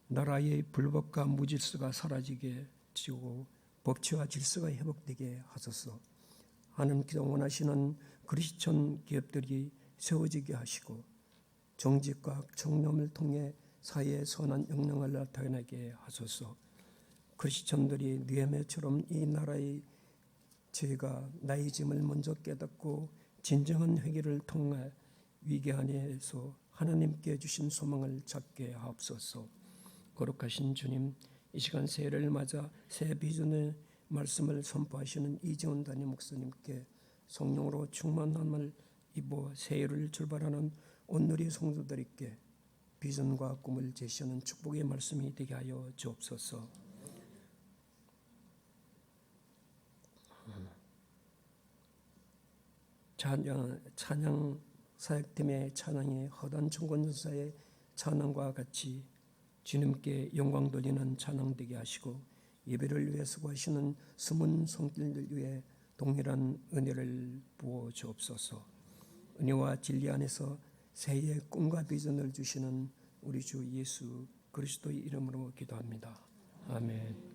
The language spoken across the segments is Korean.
나라의 불법과 무질서가 사라지게 지고 법치와 질서가 회복되게 하소서. 하나님께서 원하시는 그리스천 기업들이 세워지게 하시고 정직과 청렴을 통해 사회의 선한 영향을 나타내게 하소서. 그리스천들이 느헤미야처럼 이 나라의 죄가 나의 짐을 먼저 깨닫고 진정한 회개를 통해 위기 안에서 하나님께 주신 소망을 찾게 하옵소서. 거룩하신 주님, 이 시간 새해를 맞아 새 비전의 말씀을 선포하시는 이재원 담임 목사님께 성령으로 충만함을 입어 새해를 출발하는 오늘의 성도들에게 비전과 꿈을 제시하는 축복의 말씀이 되게 하여 주옵소서. 찬양 사역팀의 찬양이 허단 청권전사의 찬양과 같이 주님께 영광 돌리는 찬양 되게 하시고 예배를 위해 수고하시는 숨은 손길들 위해 동일한 은혜를 부어 주옵소서. 은혜와 진리 안에서 새해의 꿈과 비전을 주시는 우리 주 예수 그리스도의 이름으로 기도합니다. 아멘.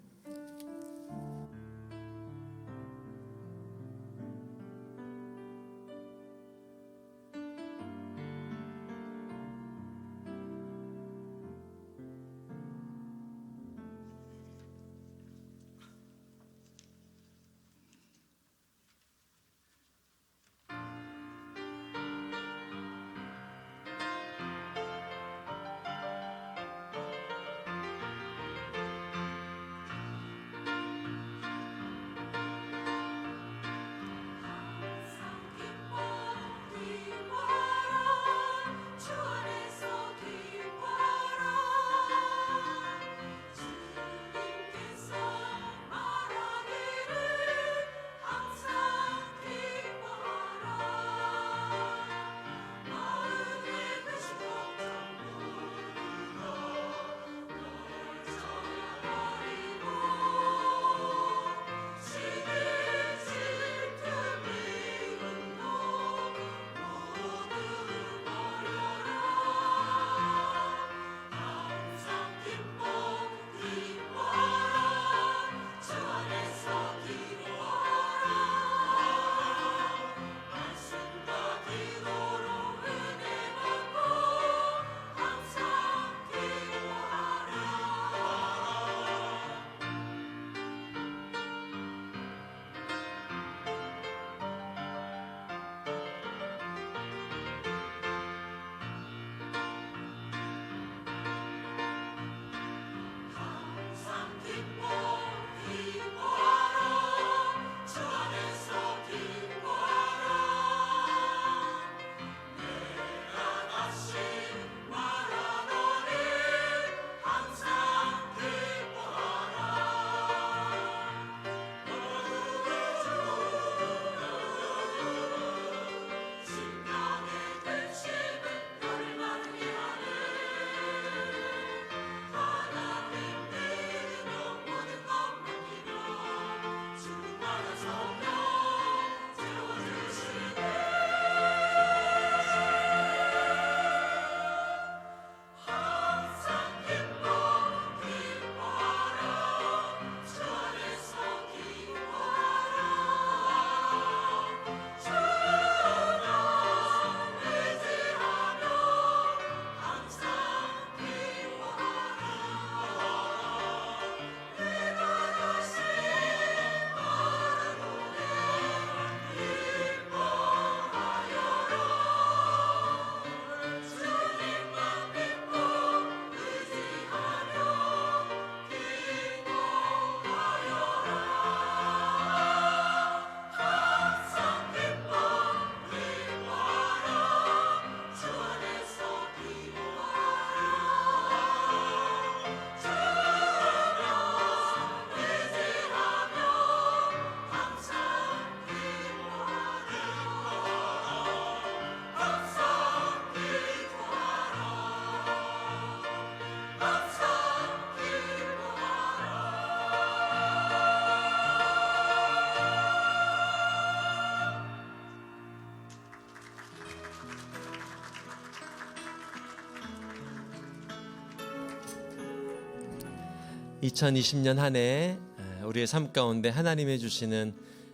2020년 한 해 우리의 삶 가운데 하나님이 주시는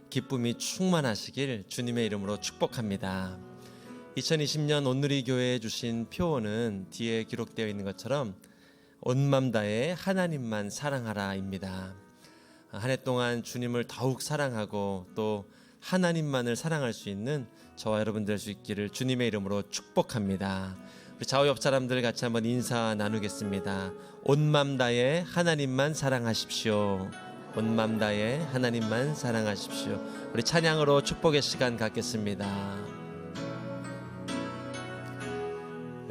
기쁨이 충만하시길 주님의 이름으로 축복합니다. 2020년 온누리교회에 주신 표어는 뒤에 기록되어 있는 것처럼 온 맘 다해 하나님만 사랑하라입니다. 한 해 동안 주님을 더욱 사랑하고 또 하나님만을 사랑할 수 있는 저와 여러분 될 수 있기를 주님의 이름으로 축복합니다. 우리 좌우 옆 사람들 같이 한번 인사 나누겠습니다. 온 맘 다해 하나님만 사랑하십시오. 온 맘 다해 하나님만 사랑하십시오. 우리 찬양으로 축복의 시간 갖겠습니다.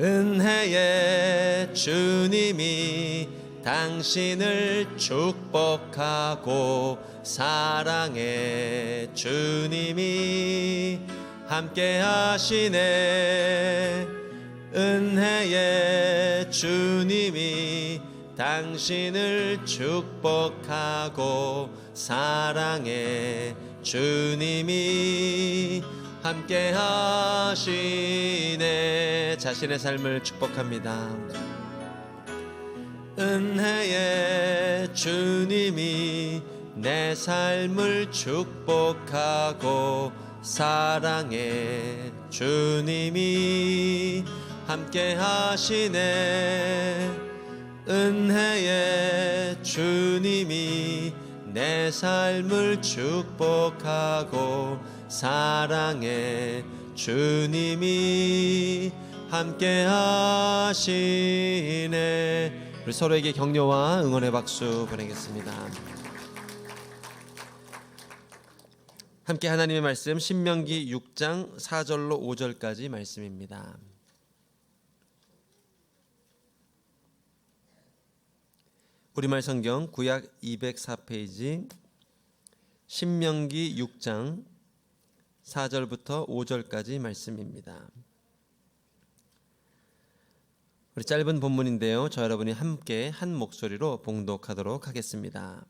은혜의 주님이 당신을 축복하고 사랑의 주님이 함께 하시네. 은혜의 주님이 당신을 축복하고 사랑의 주님이 함께 하시네. 자신의 삶을 축복합니다. 은혜의 주님이 내 삶을 축복하고 사랑의 주님이 함께 하시네. 은혜의 주님이 내 삶을 축복하고 사랑의 주님이 함께 하시네. 우리 서로에게 격려와 응원의 박수 보내겠습니다. 함께 하나님의 말씀 신명기 6장 4절로 5절까지 말씀입니다. 우리말 성경 구약 204페이지 신명기 6장 4절부터 5절까지 말씀입니다. 우리 짧은 본문인데요, 저 여러분이 함께 한 목소리로 봉독하도록 하겠습니다.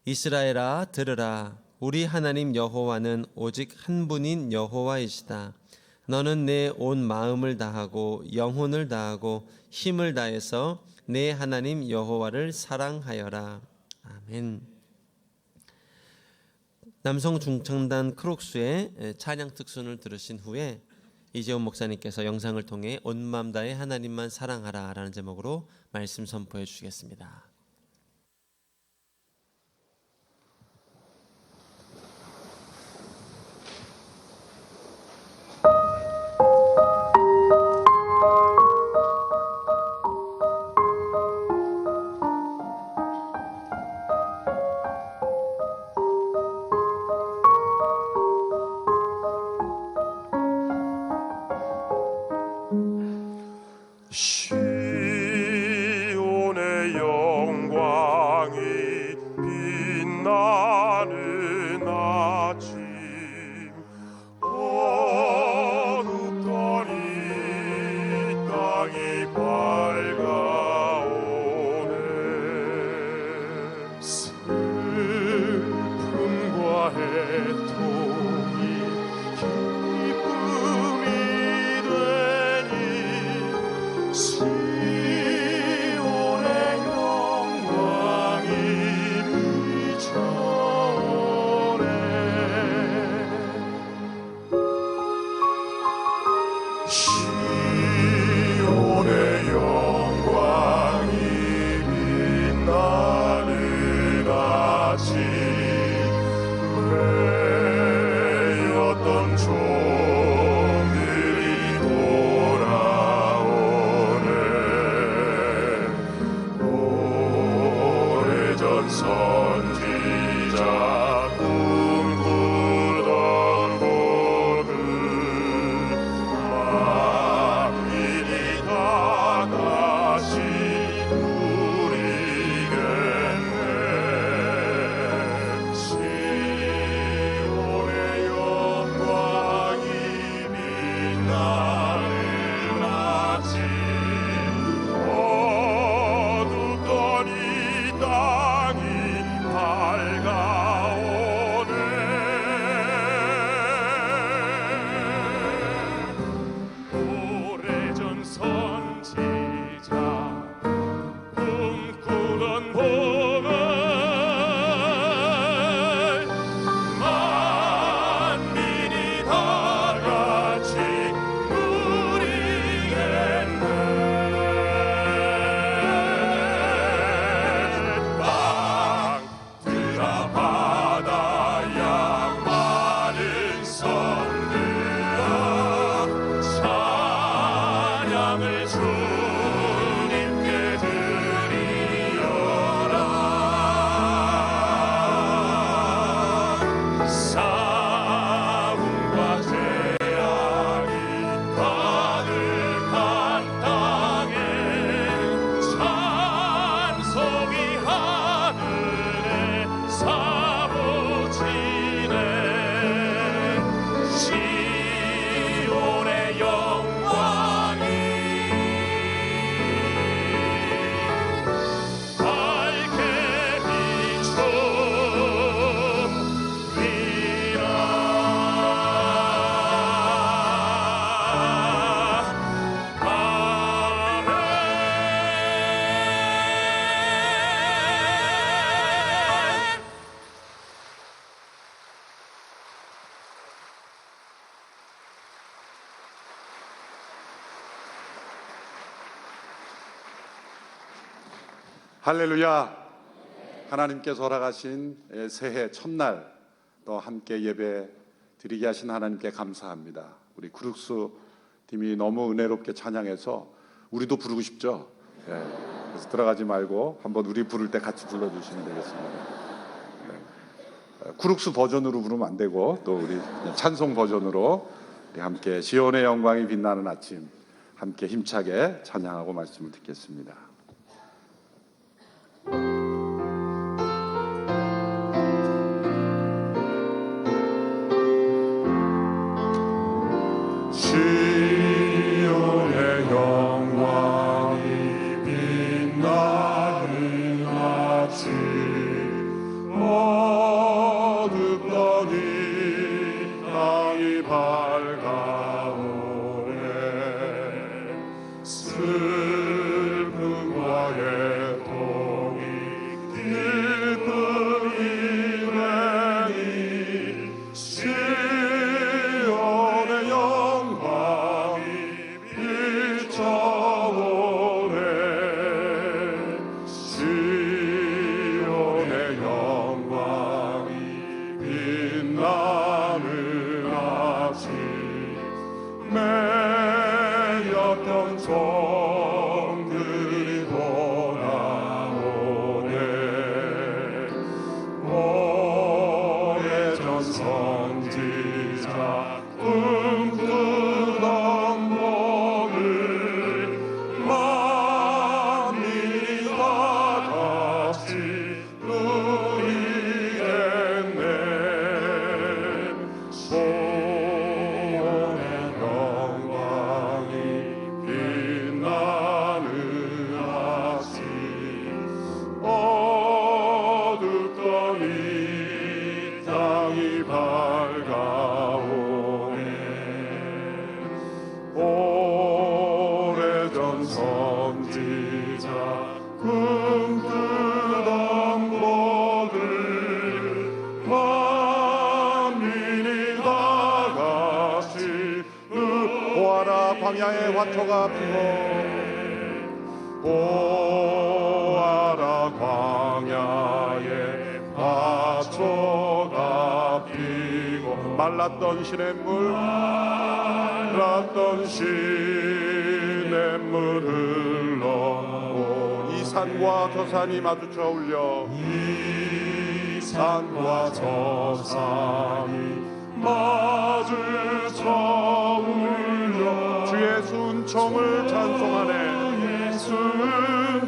이스라엘아 들으라. 우리 하나님 여호와는 오직 한 분인 여호와이시다. 너는 내 온 마음을 다하고 영혼을 다하고 힘을 다해서 내 하나님 여호와를 사랑하여라. 아멘. 남성 중창단 크록스의 찬양 특순을 들으신 후에 이재훈 목사님께서 영상을 통해 온 마음 다해 하나님만 사랑하라 라는 제목으로 말씀 선포해 주시겠습니다. 시온의 영 할렐루야. 하나님께서 허락하신 새해 첫날 또 함께 예배 드리게 하신 하나님께 감사합니다. 우리 구룩수 팀이 너무 은혜롭게 찬양해서 우리도 부르고 싶죠? 그래서 들어가지 말고 한번 우리 부를 때 같이 불러주시면 되겠습니다. 구룩수 버전으로 부르면 안 되고 또 우리 찬송 버전으로 우리 함께 시온의 영광이 빛나는 아침 함께 힘차게 찬양하고 말씀을 듣겠습니다. 시온의 영광이 빛나는 아침 어둡더니 땅이 밝아오네 슬픔과 애통이 기쁨이 되니 시온의 영광이 비춰오네 시온의 영광이 빛나는 아침 매였던 종들이 돌아오네 오래전 선지자 꿈꾸던 몸을 만민이 다 같이 누리겠네 시온의 영광이 빛나는 아침 어둡더니 땅이 밝아오네 오래전 선지자 꿈꾸던 복을 만민이 다 같이 보아라 광야의 화초가 피고 보아라 광야에 화초가 피고 말랐던 시냇물 흘러 이 산과 저 산이 마주쳐 울려 이 산과 저 산이 마주쳐 울려 주의 순총을 찬송하네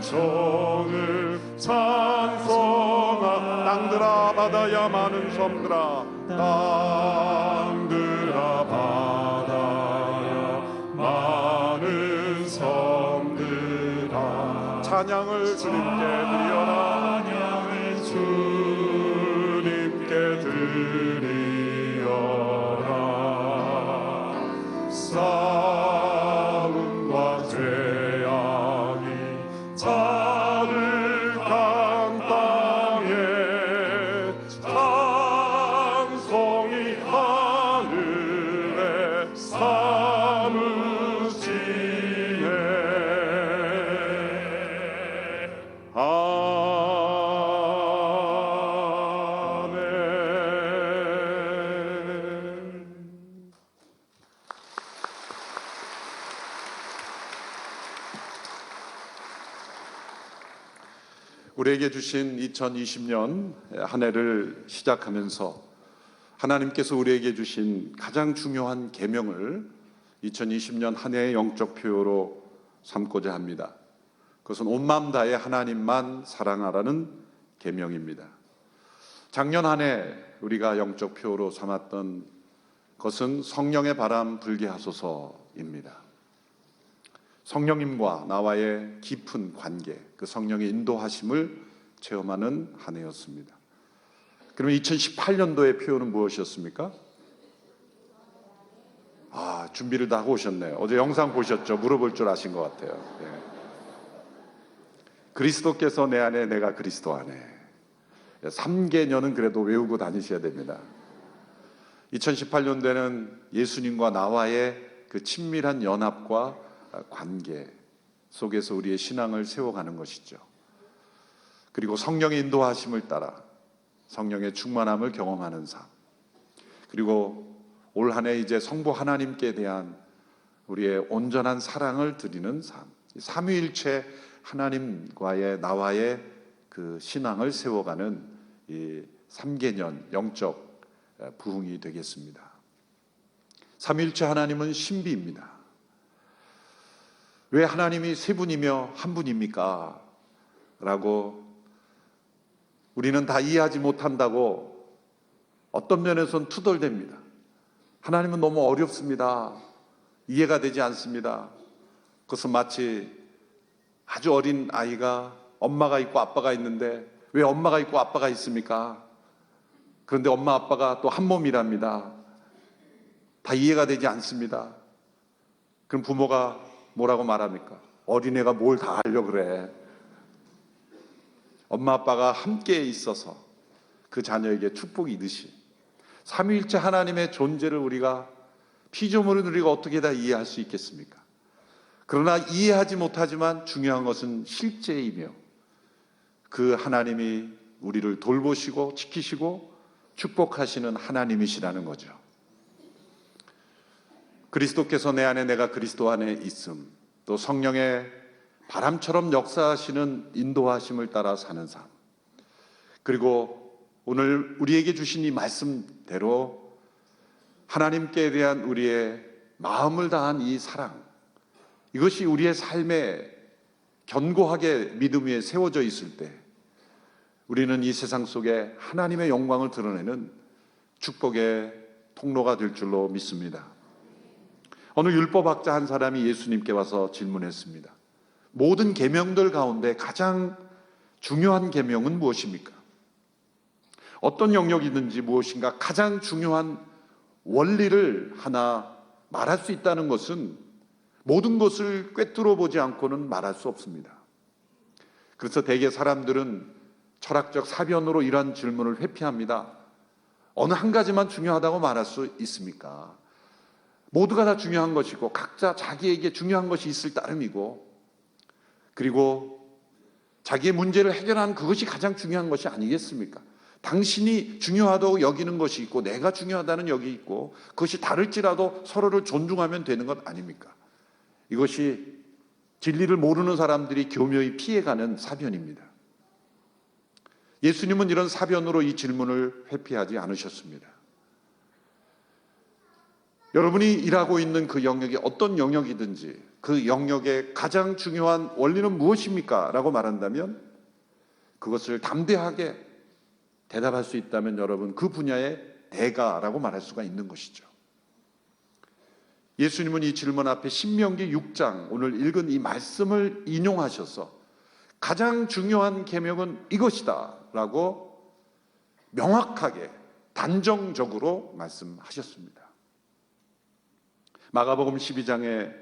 순총을 찬송하 땅들아 바다야 많은 섬들아 땅들아 바다야 많은 섬들아 찬양을 주님께 드리어라 찬양을 주님께 드리어라 싸움과 죄악이 자득한 땅에 찬송이 하늘에 사무치네 아멘. 우리에게 주신 2020년 한 해를 시작하면서 하나님께서 우리에게 주신 가장 중요한 계명을 2020년 한 해의 영적 표어로 삼고자 합니다. 그것은 온 마음 다해 하나님만 사랑하라는 계명입니다. 작년 한 해 우리가 영적 표어로 삼았던 것은 성령의 바람 불게 하소서입니다. 성령님과 나와의 깊은 관계, 그 성령의 인도하심을 체험하는 한 해였습니다. 그러면 2018년도의 표현은 무엇이었습니까? 준비를 다 하고 오셨네요. 어제 영상 보셨죠? 물어볼 줄 아신 것 같아요. 그리스도께서 내 안에, 내가 그리스도 안에. 3개년은 그래도 외우고 다니셔야 됩니다. 2018년도에는 예수님과 나와의 그 친밀한 연합과 관계 속에서 우리의 신앙을 세워가는 것이죠. 그리고 성령의 인도하심을 따라 성령의 충만함을 경험하는 삶, 그리고 올 한 해 이제 성부 하나님께 대한 우리의 온전한 사랑을 드리는 삶, 삼위일체 하나님과의 나와의 그 신앙을 세워가는 이 3개년 영적 부흥이 되겠습니다. 삼위일체 하나님은 신비입니다. 왜 하나님이 세 분이며 한 분입니까? 라고 우리는 다 이해하지 못한다고 어떤 면에서는 투덜댑니다. 하나님은 너무 어렵습니다. 이해가 되지 않습니다. 그것은 마치 아주 어린 아이가 엄마가 있고 아빠가 있는데 왜 엄마가 있고 아빠가 있습니까? 그런데 엄마 아빠가 또 한 몸이랍니다. 다 이해가 되지 않습니다. 그럼 부모가 뭐라고 말합니까? 어린애가 뭘 다 하려고 그래. 엄마 아빠가 함께 있어서 그 자녀에게 축복이듯이 삼위일체 하나님의 존재를 우리가 피조물은 우리가 어떻게 다 이해할 수 있겠습니까? 그러나 이해하지 못하지만 중요한 것은 실제이며 그 하나님이 우리를 돌보시고 지키시고 축복하시는 하나님이시라는 거죠. 그리스도께서 내 안에 내가 그리스도 안에 있음, 또 성령의 바람처럼 역사하시는 인도하심을 따라 사는 삶, 그리고 오늘 우리에게 주신 이 말씀대로 하나님께 대한 우리의 마음을 다한 이 사랑, 이것이 우리의 삶에 견고하게 믿음 위에 세워져 있을 때 우리는 이 세상 속에 하나님의 영광을 드러내는 축복의 통로가 될 줄로 믿습니다. 어느 율법학자 한 사람이 예수님께 와서 질문했습니다. 모든 계명들 가운데 가장 중요한 계명은 무엇입니까? 어떤 영역이든지 무엇인가 가장 중요한 원리를 하나 말할 수 있다는 것은 모든 것을 꿰뚫어 보지 않고는 말할 수 없습니다. 그래서 대개 사람들은 철학적 사변으로 이런 질문을 회피합니다. 어느 한 가지만 중요하다고 말할 수 있습니까? 모두가 다 중요한 것이고 각자 자기에게 중요한 것이 있을 따름이고, 그리고 자기의 문제를 해결하는 그것이 가장 중요한 것이 아니겠습니까? 당신이 중요하다고 여기는 것이 있고 내가 중요하다는 여기 있고 그것이 다를지라도 서로를 존중하면 되는 것 아닙니까? 이것이 진리를 모르는 사람들이 교묘히 피해가는 사변입니다. 예수님은 이런 사변으로 이 질문을 회피하지 않으셨습니다. 여러분이 일하고 있는 그 영역이 어떤 영역이든지 그 영역의 가장 중요한 원리는 무엇입니까? 라고 말한다면 그것을 담대하게 대답할 수 있다면 여러분 그 분야의 대가라고 말할 수가 있는 것이죠. 예수님은 이 질문 앞에 신명기 6장 오늘 읽은 이 말씀을 인용하셔서 가장 중요한 계명은 이것이다 라고 명확하게 단정적으로 말씀하셨습니다. 마가복음 12장의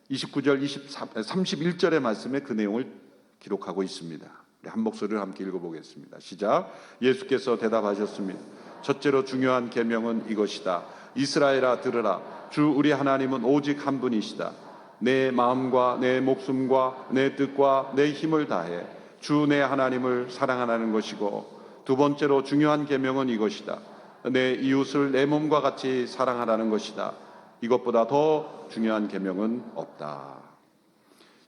29절 31절의 말씀에 그 내용을 기록하고 있습니다. 한 목소리를 함께 읽어보겠습니다. 시작. 예수께서 대답하셨습니다. 첫째로 중요한 계명은 이것이다. 이스라엘아 들으라. 주 우리 하나님은 오직 한 분이시다. 내 마음과 내 목숨과 내 뜻과 내 힘을 다해 주 내 하나님을 사랑하라는 것이고, 두 번째로 중요한 계명은 이것이다. 내 이웃을 내 몸과 같이 사랑하라는 것이다. 이것보다 더 중요한 계명은 없다.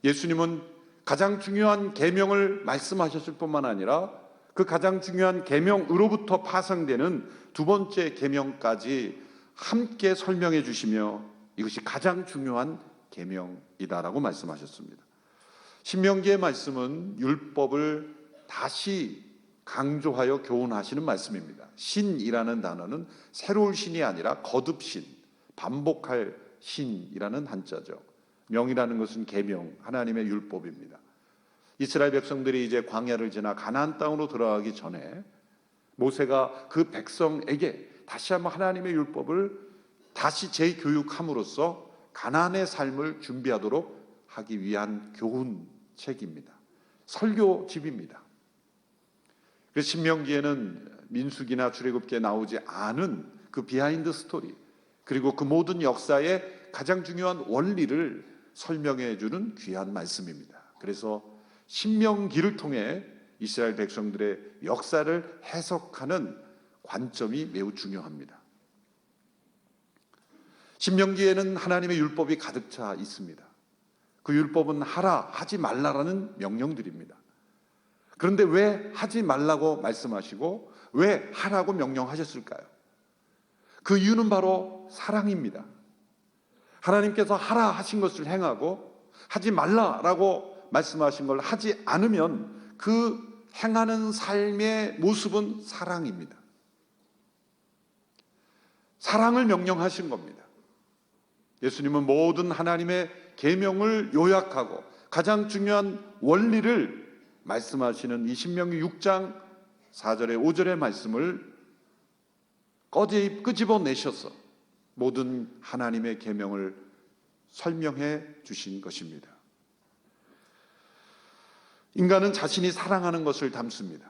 예수님은 가장 중요한 계명을 말씀하셨을 뿐만 아니라 그 가장 중요한 계명으로부터 파생되는 두 번째 계명까지 함께 설명해 주시며 이것이 가장 중요한 계명이다라고 말씀하셨습니다. 신명기의 말씀은 율법을 다시 강조하여 교훈하시는 말씀입니다. 신이라는 단어는 새로울 신이 아니라 거듭신, 반복할 신이라는 한자죠. 명이라는 것은 계명, 하나님의 율법입니다. 이스라엘 백성들이 이제 광야를 지나 가나안 땅으로 들어가기 전에 모세가 그 백성에게 다시 한번 하나님의 율법을 다시 재교육함으로써 가나안의 삶을 준비하도록 하기 위한 교훈책입니다. 설교집입니다. 그래서 신명기에는 민수기나 출애굽기에 나오지 않은 그 비하인드 스토리, 그리고 그 모든 역사의 가장 중요한 원리를 설명해 주는 귀한 말씀입니다. 그래서 신명기를 통해 이스라엘 백성들의 역사를 해석하는 관점이 매우 중요합니다. 신명기에는 하나님의 율법이 가득 차 있습니다. 그 율법은 하라, 하지 말라라는 명령들입니다. 그런데 왜 하지 말라고 말씀하시고 왜 하라고 명령하셨을까요? 그 이유는 바로 사랑입니다. 하나님께서 하라 하신 것을 행하고 하지 말라라고 말씀하신 걸 하지 않으면 그 행하는 삶의 모습은 사랑입니다. 사랑을 명령하신 겁니다. 예수님은 모든 하나님의 계명을 요약하고 가장 중요한 원리를 말씀하시는 이 신명기 6장 4절에 5절의 말씀을 끄집어내셔서 모든 하나님의 계명을 설명해 주신 것입니다. 인간은 자신이 사랑하는 것을 담습니다.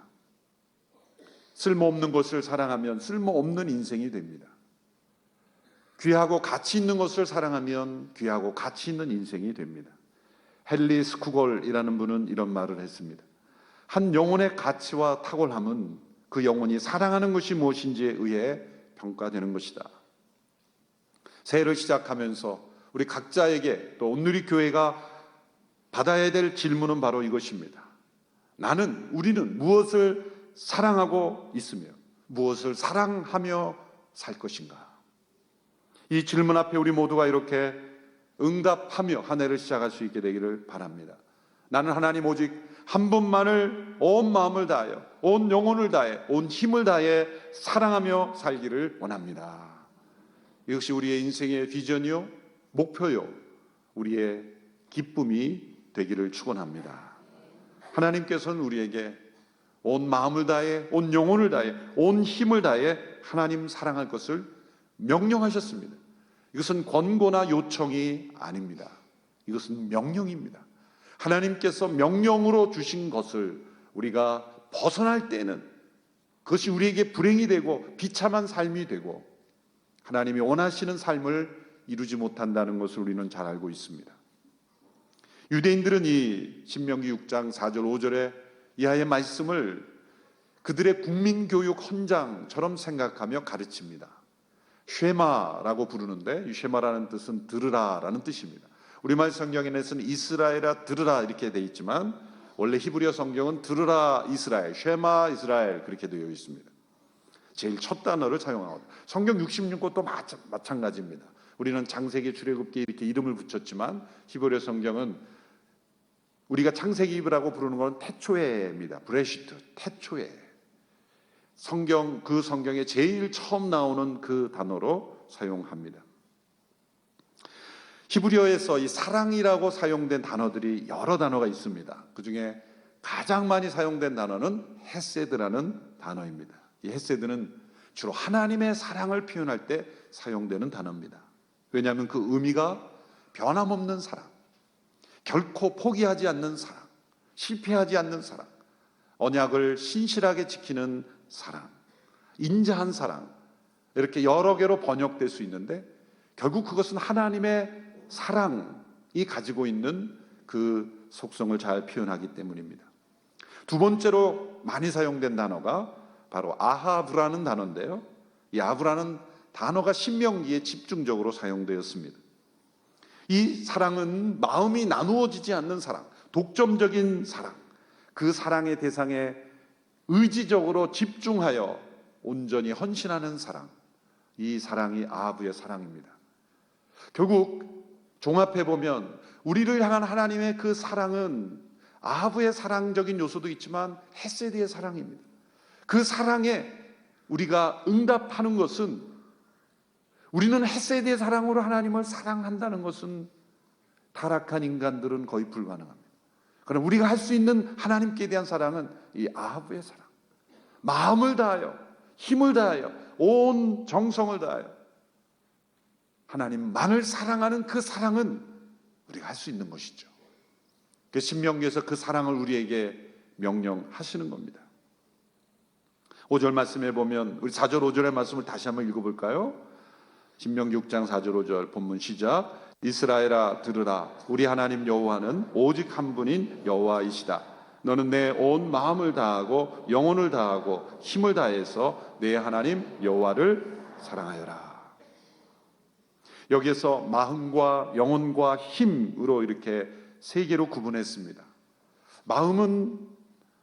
쓸모없는 것을 사랑하면 쓸모없는 인생이 됩니다. 귀하고 가치 있는 것을 사랑하면 귀하고 가치 있는 인생이 됩니다. 헨리 스쿠걸이라는 분은 이런 말을 했습니다. 한 영혼의 가치와 탁월함은 그 영혼이 사랑하는 것이 무엇인지에 의해 평가되는 것이다. 새해를 시작하면서 우리 각자에게 또 온누리 교회가 받아야 될 질문은 바로 이것입니다. 우리는 무엇을 사랑하고 있으며 무엇을 사랑하며 살 것인가? 이 질문 앞에 우리 모두가 이렇게 응답하며 한 해를 시작할 수 있게 되기를 바랍니다. 나는 하나님 오직 한 분만을 온 마음을 다하여 온 영혼을 다해 온 힘을 다해 사랑하며 살기를 원합니다. 이것이 우리의 인생의 비전이요 목표요 우리의 기쁨이 되기를 축원합니다. 하나님께서는 우리에게 온 마음을 다해 온 영혼을 다해 온 힘을 다해 하나님 사랑할 것을 명령하셨습니다. 이것은 권고나 요청이 아닙니다. 이것은 명령입니다. 하나님께서 명령으로 주신 것을 우리가 벗어날 때는 그것이 우리에게 불행이 되고 비참한 삶이 되고 하나님이 원하시는 삶을 이루지 못한다는 것을 우리는 잘 알고 있습니다. 유대인들은 이 신명기 6장 4절 5절의 이하의 말씀을 그들의 국민교육 헌장처럼 생각하며 가르칩니다. 쉐마라고 부르는데 이 쉐마라는 뜻은 들으라라는 뜻입니다. 우리말 성경에는 이스라엘아 들으라 이렇게 되어 있지만 원래 히브리어 성경은 들으라 이스라엘, 쉐마 이스라엘 그렇게 되어 있습니다. 제일 첫 단어를 사용하거든요. 성경 66권도 마찬가지입니다. 우리는 창세기, 출애굽기 이렇게 이름을 붙였지만 히브리어 성경은 우리가 창세기라고 부르는 건 태초에입니다. 브레시트, 태초에. 그 성경에 제일 처음 나오는 그 단어로 사용합니다. 히브리어에서 이 사랑이라고 사용된 단어들이 여러 단어가 있습니다. 그 중에 가장 많이 사용된 단어는 헤세드라는 단어입니다. 이 헤세드는 주로 하나님의 사랑을 표현할 때 사용되는 단어입니다. 왜냐하면 그 의미가 변함없는 사랑, 결코 포기하지 않는 사랑, 실패하지 않는 사랑, 언약을 신실하게 지키는 사랑, 인자한 사랑 이렇게 여러 개로 번역될 수 있는데 결국 그것은 하나님의 사랑이 가지고 있는 그 속성을 잘 표현하기 때문입니다. 두 번째로 많이 사용된 단어가 바로 아하브라는 단어인데요. 이 아브라는 단어가 신명기에 집중적으로 사용되었습니다. 이 사랑은 마음이 나누어지지 않는 사랑, 독점적인 사랑, 그 사랑의 대상에 의지적으로 집중하여 온전히 헌신하는 사랑, 이 사랑이 아하브의 사랑입니다. 결국 종합해 보면 우리를 향한 하나님의 그 사랑은 아하브의 사랑적인 요소도 있지만 헤세드의 사랑입니다. 그 사랑에 우리가 응답하는 것은 우리는 헤세드의 사랑으로 하나님을 사랑한다는 것은 타락한 인간들은 거의 불가능합니다. 그럼 우리가 할 수 있는 하나님께 대한 사랑은 이 아하브의 사랑, 마음을 다하여 힘을 다하여 온 정성을 다하여 하나님만을 사랑하는 그 사랑은 우리가 할 수 있는 것이죠. 그 신명기에서 그 사랑을 우리에게 명령하시는 겁니다. 5절 말씀에 보면 우리 4절 5절의 말씀을 다시 한번 읽어볼까요? 신명기 6장 4절 5절 본문 시작. 이스라엘아 들으라 우리 하나님 여호와는 오직 한 분인 여호와이시다. 너는 내 온 마음을 다하고 영혼을 다하고 힘을 다해서 내 하나님 여호와를 사랑하여라. 여기에서 마음과 영혼과 힘으로 이렇게 세 개로 구분했습니다. 마음은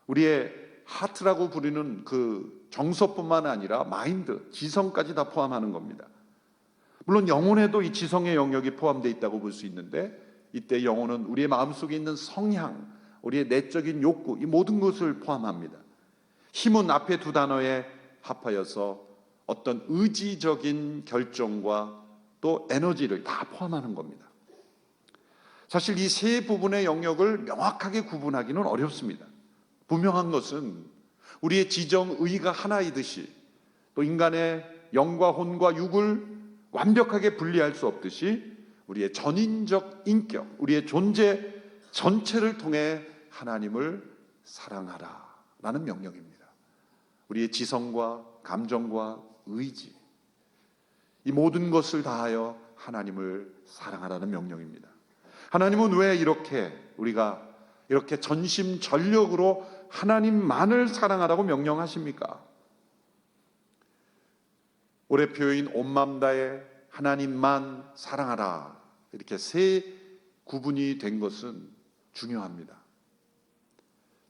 우리의 하트라고 부르는 그 정서뿐만 아니라 마인드, 지성까지 다 포함하는 겁니다. 물론 영혼에도 이 지성의 영역이 포함되어 있다고 볼 수 있는데, 이때 영혼은 우리의 마음속에 있는 성향, 우리의 내적인 욕구, 이 모든 것을 포함합니다. 힘은 앞에 두 단어에 합하여서 어떤 의지적인 결정과 또 에너지를 다 포함하는 겁니다. 사실 이 세 부분의 영역을 명확하게 구분하기는 어렵습니다. 분명한 것은 우리의 지정, 의가 하나이듯이 또 인간의 영과 혼과 육을 완벽하게 분리할 수 없듯이 우리의 전인적 인격, 우리의 존재 전체를 통해 하나님을 사랑하라 라는 명령입니다. 우리의 지성과 감정과 의지, 이 모든 것을 다하여 하나님을 사랑하라는 명령입니다. 하나님은 왜 우리가 이렇게 전심전력으로 하나님만을 사랑하라고 명령하십니까? 올해 표어인 온 마음 다해 하나님만 사랑하라, 이렇게 세 구분이 된 것은 중요합니다.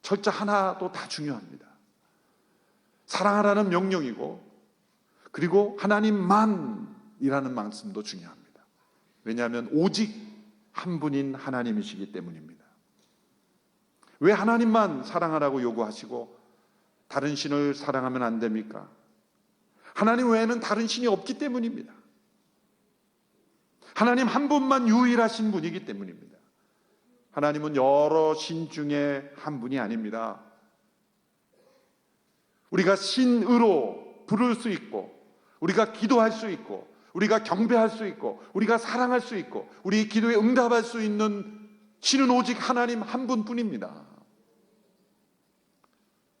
철자 하나도 다 중요합니다. 사랑하라는 명령이고, 그리고 하나님만이라는 말씀도 중요합니다. 왜냐하면 오직 한 분인 하나님이시기 때문입니다. 왜 하나님만 사랑하라고 요구하시고 다른 신을 사랑하면 안 됩니까? 하나님 외에는 다른 신이 없기 때문입니다. 하나님 한 분만 유일하신 분이기 때문입니다. 하나님은 여러 신 중에 한 분이 아닙니다. 우리가 신으로 부를 수 있고, 우리가 기도할 수 있고, 우리가 경배할 수 있고, 우리가 사랑할 수 있고, 우리 기도에 응답할 수 있는 신은 오직 하나님 한 분뿐입니다.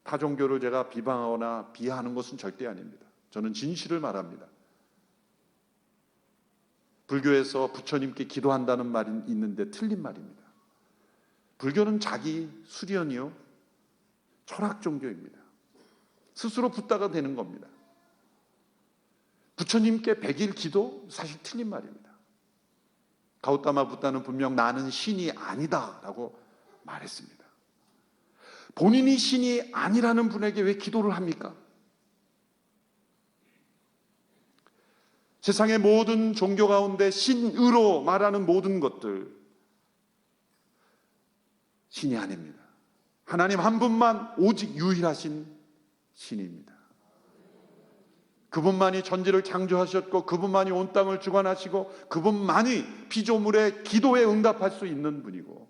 타 종교를 제가 비방하거나 비하하는 것은 절대 아닙니다. 저는 진실을 말합니다. 불교에서 부처님께 기도한다는 말이 있는데 틀린 말입니다. 불교는 자기 수련이요, 철학 종교입니다. 스스로 붓다가 되는 겁니다. 부처님께 100일 기도, 사실 틀린 말입니다. 가우타마 붓다는 분명 나는 신이 아니다라고 말했습니다. 본인이 신이 아니라는 분에게 왜 기도를 합니까? 세상의 모든 종교 가운데 신으로 말하는 모든 것들, 신이 아닙니다. 하나님 한 분만 오직 유일하신 신입니다. 그분만이 천지를 창조하셨고, 그분만이 온 땅을 주관하시고, 그분만이 피조물의 기도에 응답할 수 있는 분이고,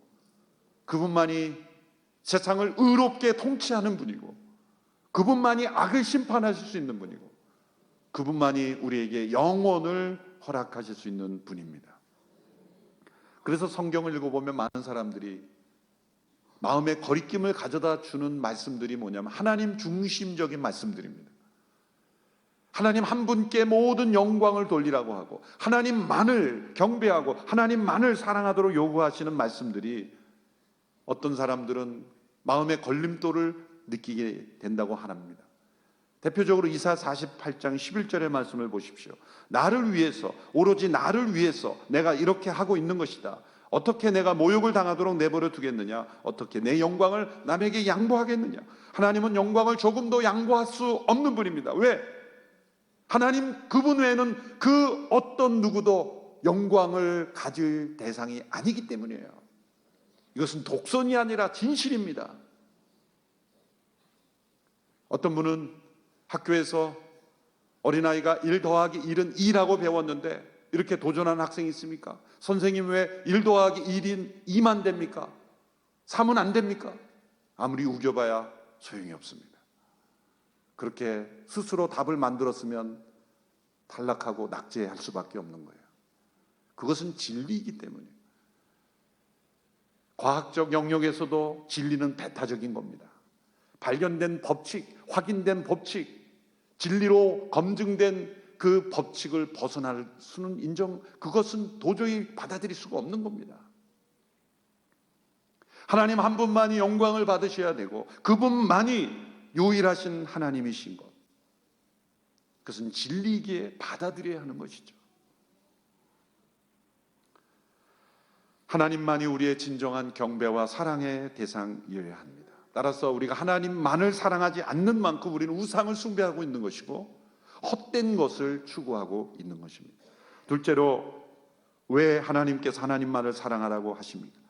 그분만이 세상을 의롭게 통치하는 분이고, 그분만이 악을 심판하실 수 있는 분이고, 그분만이 우리에게 영원을 허락하실 수 있는 분입니다. 그래서 성경을 읽어보면 많은 사람들이 마음의 거리낌을 가져다 주는 말씀들이 뭐냐면 하나님 중심적인 말씀들입니다. 하나님 한 분께 모든 영광을 돌리라고 하고, 하나님만을 경배하고 하나님만을 사랑하도록 요구하시는 말씀들이 어떤 사람들은 마음의 걸림돌을 느끼게 된다고 합니다. 대표적으로 이사 48장 11절의 말씀을 보십시오. 나를 위해서, 오로지 나를 위해서 내가 이렇게 하고 있는 것이다. 어떻게 내가 모욕을 당하도록 내버려 두겠느냐? 어떻게 내 영광을 남에게 양보하겠느냐? 하나님은 영광을 조금도 양보할 수 없는 분입니다. 왜? 하나님 그분 외에는 그 어떤 누구도 영광을 가질 대상이 아니기 때문이에요. 이것은 독선이 아니라 진실입니다. 어떤 분은 학교에서 어린아이가 1 더하기 1은 2라고 배웠는데 이렇게 도전하는 학생이 있습니까? 선생님 왜 1 더하기 1인 2만 됩니까? 3은 안 됩니까? 아무리 우겨봐야 소용이 없습니다. 그렇게 스스로 답을 만들었으면 탈락하고 낙제할 수밖에 없는 거예요. 그것은 진리이기 때문이에요. 과학적 영역에서도 진리는 배타적인 겁니다. 발견된 법칙, 확인된 법칙, 진리로 검증된 그 법칙을 벗어날 수는 그것은 도저히 받아들일 수가 없는 겁니다. 하나님 한 분만이 영광을 받으셔야 되고 그분만이 유일하신 하나님이신 것, 그것은 진리이기에 받아들여야 하는 것이죠. 하나님만이 우리의 진정한 경배와 사랑의 대상이어야 합니다. 따라서 우리가 하나님만을 사랑하지 않는 만큼 우리는 우상을 숭배하고 있는 것이고 헛된 것을 추구하고 있는 것입니다. 둘째로, 왜 하나님께서 하나님만을 사랑하라고 하십니까?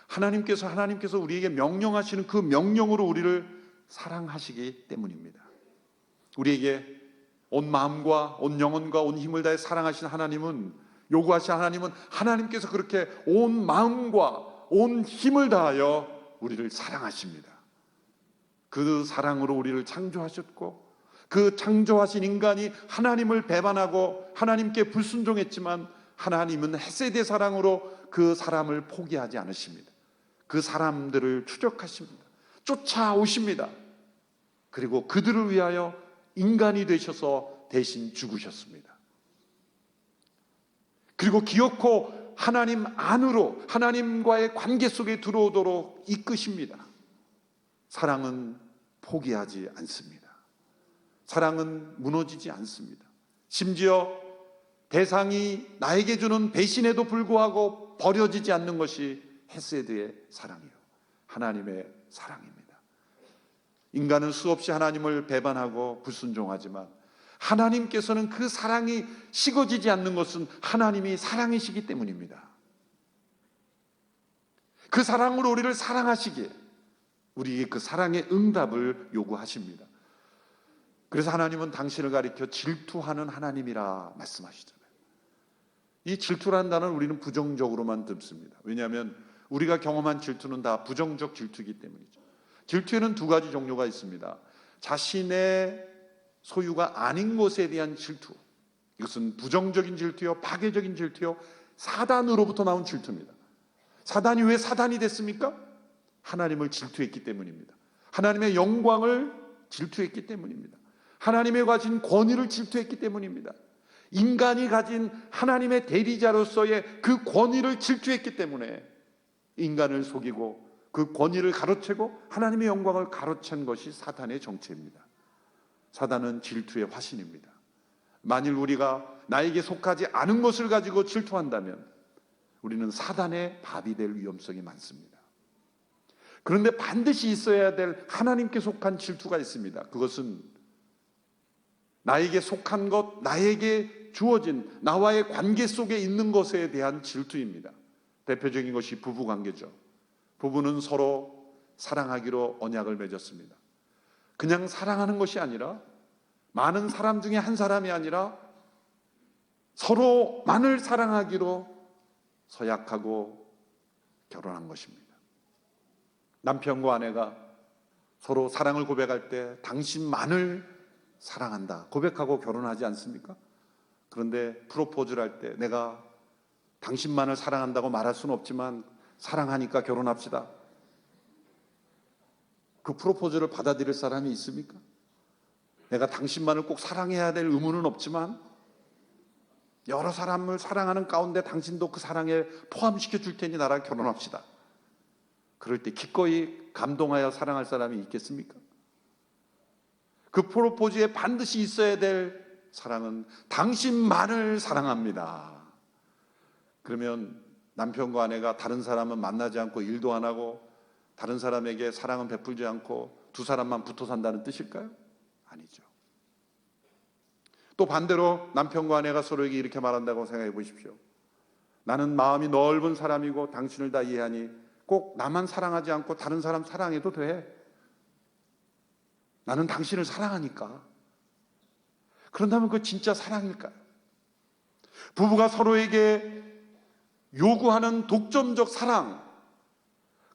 하나님께서 우리에게 명령하시는 그 명령으로 우리를 사랑하시기 때문입니다. 우리에게 온 마음과 온 영혼과 온 힘을 다해 사랑하신 하나님은, 요구하신 하나님은, 하나님께서 그렇게 온 마음과 온 힘을 다하여 우리를 사랑하십니다. 그 사랑으로 우리를 창조하셨고, 그 창조하신 인간이 하나님을 배반하고 하나님께 불순종했지만 하나님은 헤세드의 사랑으로 그 사람을 포기하지 않으십니다. 그 사람들을 추적하십니다. 쫓아오십니다. 그리고 그들을 위하여 인간이 되셔서 대신 죽으셨습니다. 그리고 기어코 하나님 안으로, 하나님과의 관계 속에 들어오도록 이끄십니다. 사랑은 포기하지 않습니다. 사랑은 무너지지 않습니다. 심지어 대상이 나에게 주는 배신에도 불구하고 버려지지 않는 것이 헤세드의 사랑이요, 하나님의 사랑입니다. 인간은 수없이 하나님을 배반하고 불순종하지만 하나님께서는 그 사랑이 식어지지 않는 것은 하나님이 사랑이시기 때문입니다. 그 사랑으로 우리를 사랑하시기에 우리에게 그 사랑의 응답을 요구하십니다. 그래서 하나님은 당신을 가리켜 질투하는 하나님이라 말씀하시잖아요. 이 질투라는 단어는 우리는 부정적으로만 듣습니다. 왜냐하면 우리가 경험한 질투는 다 부정적 질투이기 때문이죠. 질투에는 두 가지 종류가 있습니다. 자신의 소유가 아닌 것에 대한 질투, 이것은 부정적인 질투요, 파괴적인 질투요, 사단으로부터 나온 질투입니다. 사단이 왜 사단이 됐습니까? 하나님을 질투했기 때문입니다. 하나님의 영광을 질투했기 때문입니다. 하나님의 가진 권위를 질투했기 때문입니다. 인간이 가진 하나님의 대리자로서의 그 권위를 질투했기 때문에 인간을 속이고 그 권위를 가로채고 하나님의 영광을 가로챈 것이 사단의 정체입니다. 사단은 질투의 화신입니다. 만일 우리가 나에게 속하지 않은 것을 가지고 질투한다면 우리는 사단의 밥이 될 위험성이 많습니다. 그런데 반드시 있어야 될 하나님께 속한 질투가 있습니다. 그것은 나에게 속한 것, 나에게 주어진 나와의 관계 속에 있는 것에 대한 질투입니다. 대표적인 것이 부부관계죠. 부부는 서로 사랑하기로 언약을 맺었습니다. 그냥 사랑하는 것이 아니라, 많은 사람 중에 한 사람이 아니라 서로만을 사랑하기로 서약하고 결혼한 것입니다. 남편과 아내가 서로 사랑을 고백할 때 당신만을 사랑한다 고백하고 결혼하지 않습니까? 그런데 프로포즈를 할 때 내가 당신만을 사랑한다고 말할 수는 없지만 사랑하니까 결혼합시다. 그 프로포즈를 받아들일 사람이 있습니까? 내가 당신만을 꼭 사랑해야 될 의무는 없지만 여러 사람을 사랑하는 가운데 당신도 그 사랑에 포함시켜 줄 테니 나랑 결혼합시다. 그럴 때 기꺼이 감동하여 사랑할 사람이 있겠습니까? 그 프로포즈에 반드시 있어야 될 사랑은 당신만을 사랑합니다. 그러면 남편과 아내가 다른 사람은 만나지 않고 일도 안 하고 다른 사람에게 사랑은 베풀지 않고 두 사람만 붙어 산다는 뜻일까요? 아니죠. 또 반대로 남편과 아내가 서로에게 이렇게 말한다고 생각해 보십시오. 나는 마음이 넓은 사람이고 당신을 다 이해하니 꼭 나만 사랑하지 않고 다른 사람 사랑해도 돼. 나는 당신을 사랑하니까. 그런다면 그거 진짜 사랑일까요? 부부가 서로에게 요구하는 독점적 사랑,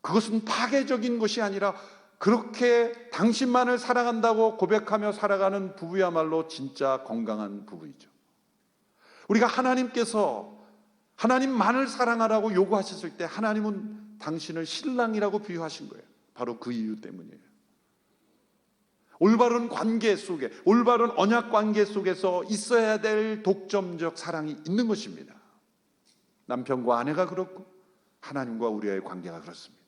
그것은 파괴적인 것이 아니라 그렇게 당신만을 사랑한다고 고백하며 살아가는 부부야말로 진짜 건강한 부부이죠. 우리가 하나님께서 하나님만을 사랑하라고 요구하셨을 때 하나님은 당신을 신랑이라고 비유하신 거예요. 바로 그 이유 때문이에요. 올바른 관계 속에, 올바른 언약 관계 속에서 있어야 될 독점적 사랑이 있는 것입니다. 남편과 아내가 그렇고 하나님과 우리의 관계가 그렇습니다.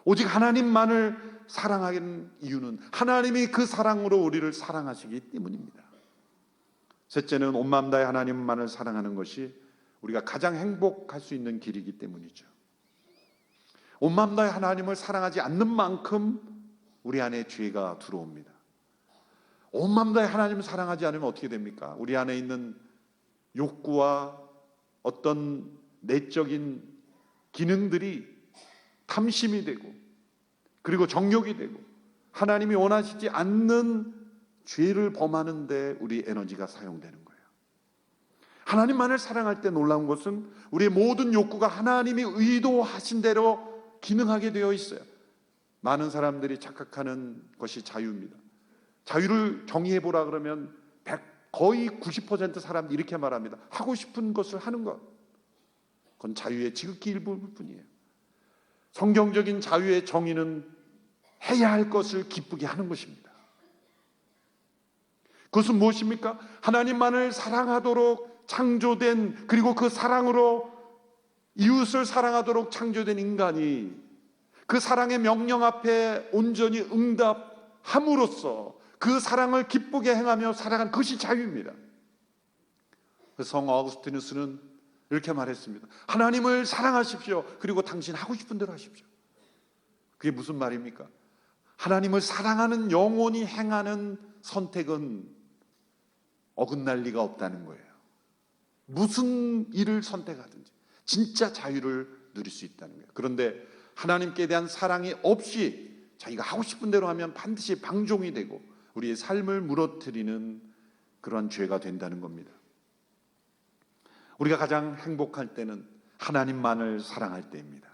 오직 하나님만을 사랑하는 이유는 하나님이 그 사랑으로 우리를 사랑하시기 때문입니다. 셋째는 온 마음 다해 하나님만을 사랑하는 것이 우리가 가장 행복할 수 있는 길이기 때문이죠. 온 마음 다해 하나님을 사랑하지 않는 만큼 우리 안에 죄가 들어옵니다. 온 마음 다해 하나님을 사랑하지 않으면 어떻게 됩니까? 우리 안에 있는 욕구와 어떤 내적인 기능들이 탐심이 되고, 그리고 정욕이 되고, 하나님이 원하시지 않는 죄를 범하는 데 우리 에너지가 사용되는 거예요. 하나님만을 사랑할 때 놀라운 것은 우리의 모든 욕구가 하나님이 의도하신 대로 기능하게 되어 있어요. 많은 사람들이 착각하는 것이 자유입니다. 자유를 정의해 보라 그러면 거의 90% 사람들이 이렇게 말합니다. 하고 싶은 것을 하는 것, 그건 자유의 지극히 일부일 뿐이에요. 성경적인 자유의 정의는 해야 할 것을 기쁘게 하는 것입니다. 그것은 무엇입니까? 하나님만을 사랑하도록 창조된, 그리고 그 사랑으로 이웃을 사랑하도록 창조된 인간이 그 사랑의 명령 앞에 온전히 응답함으로써 그 사랑을 기쁘게 행하며 살아간 그것이 자유입니다. 성 어거스티누스는 이렇게 말했습니다. 하나님을 사랑하십시오. 그리고 당신 하고 싶은 대로 하십시오. 그게 무슨 말입니까? 하나님을 사랑하는 영혼이 행하는 선택은 어긋날 리가 없다는 거예요. 무슨 일을 선택하든지 진짜 자유를 누릴 수 있다는 거예요. 그런데 하나님께 대한 사랑이 없이 자기가 하고 싶은 대로 하면 반드시 방종이 되고 우리의 삶을 무너뜨리는 그러한 죄가 된다는 겁니다. 우리가 가장 행복할 때는 하나님만을 사랑할 때입니다.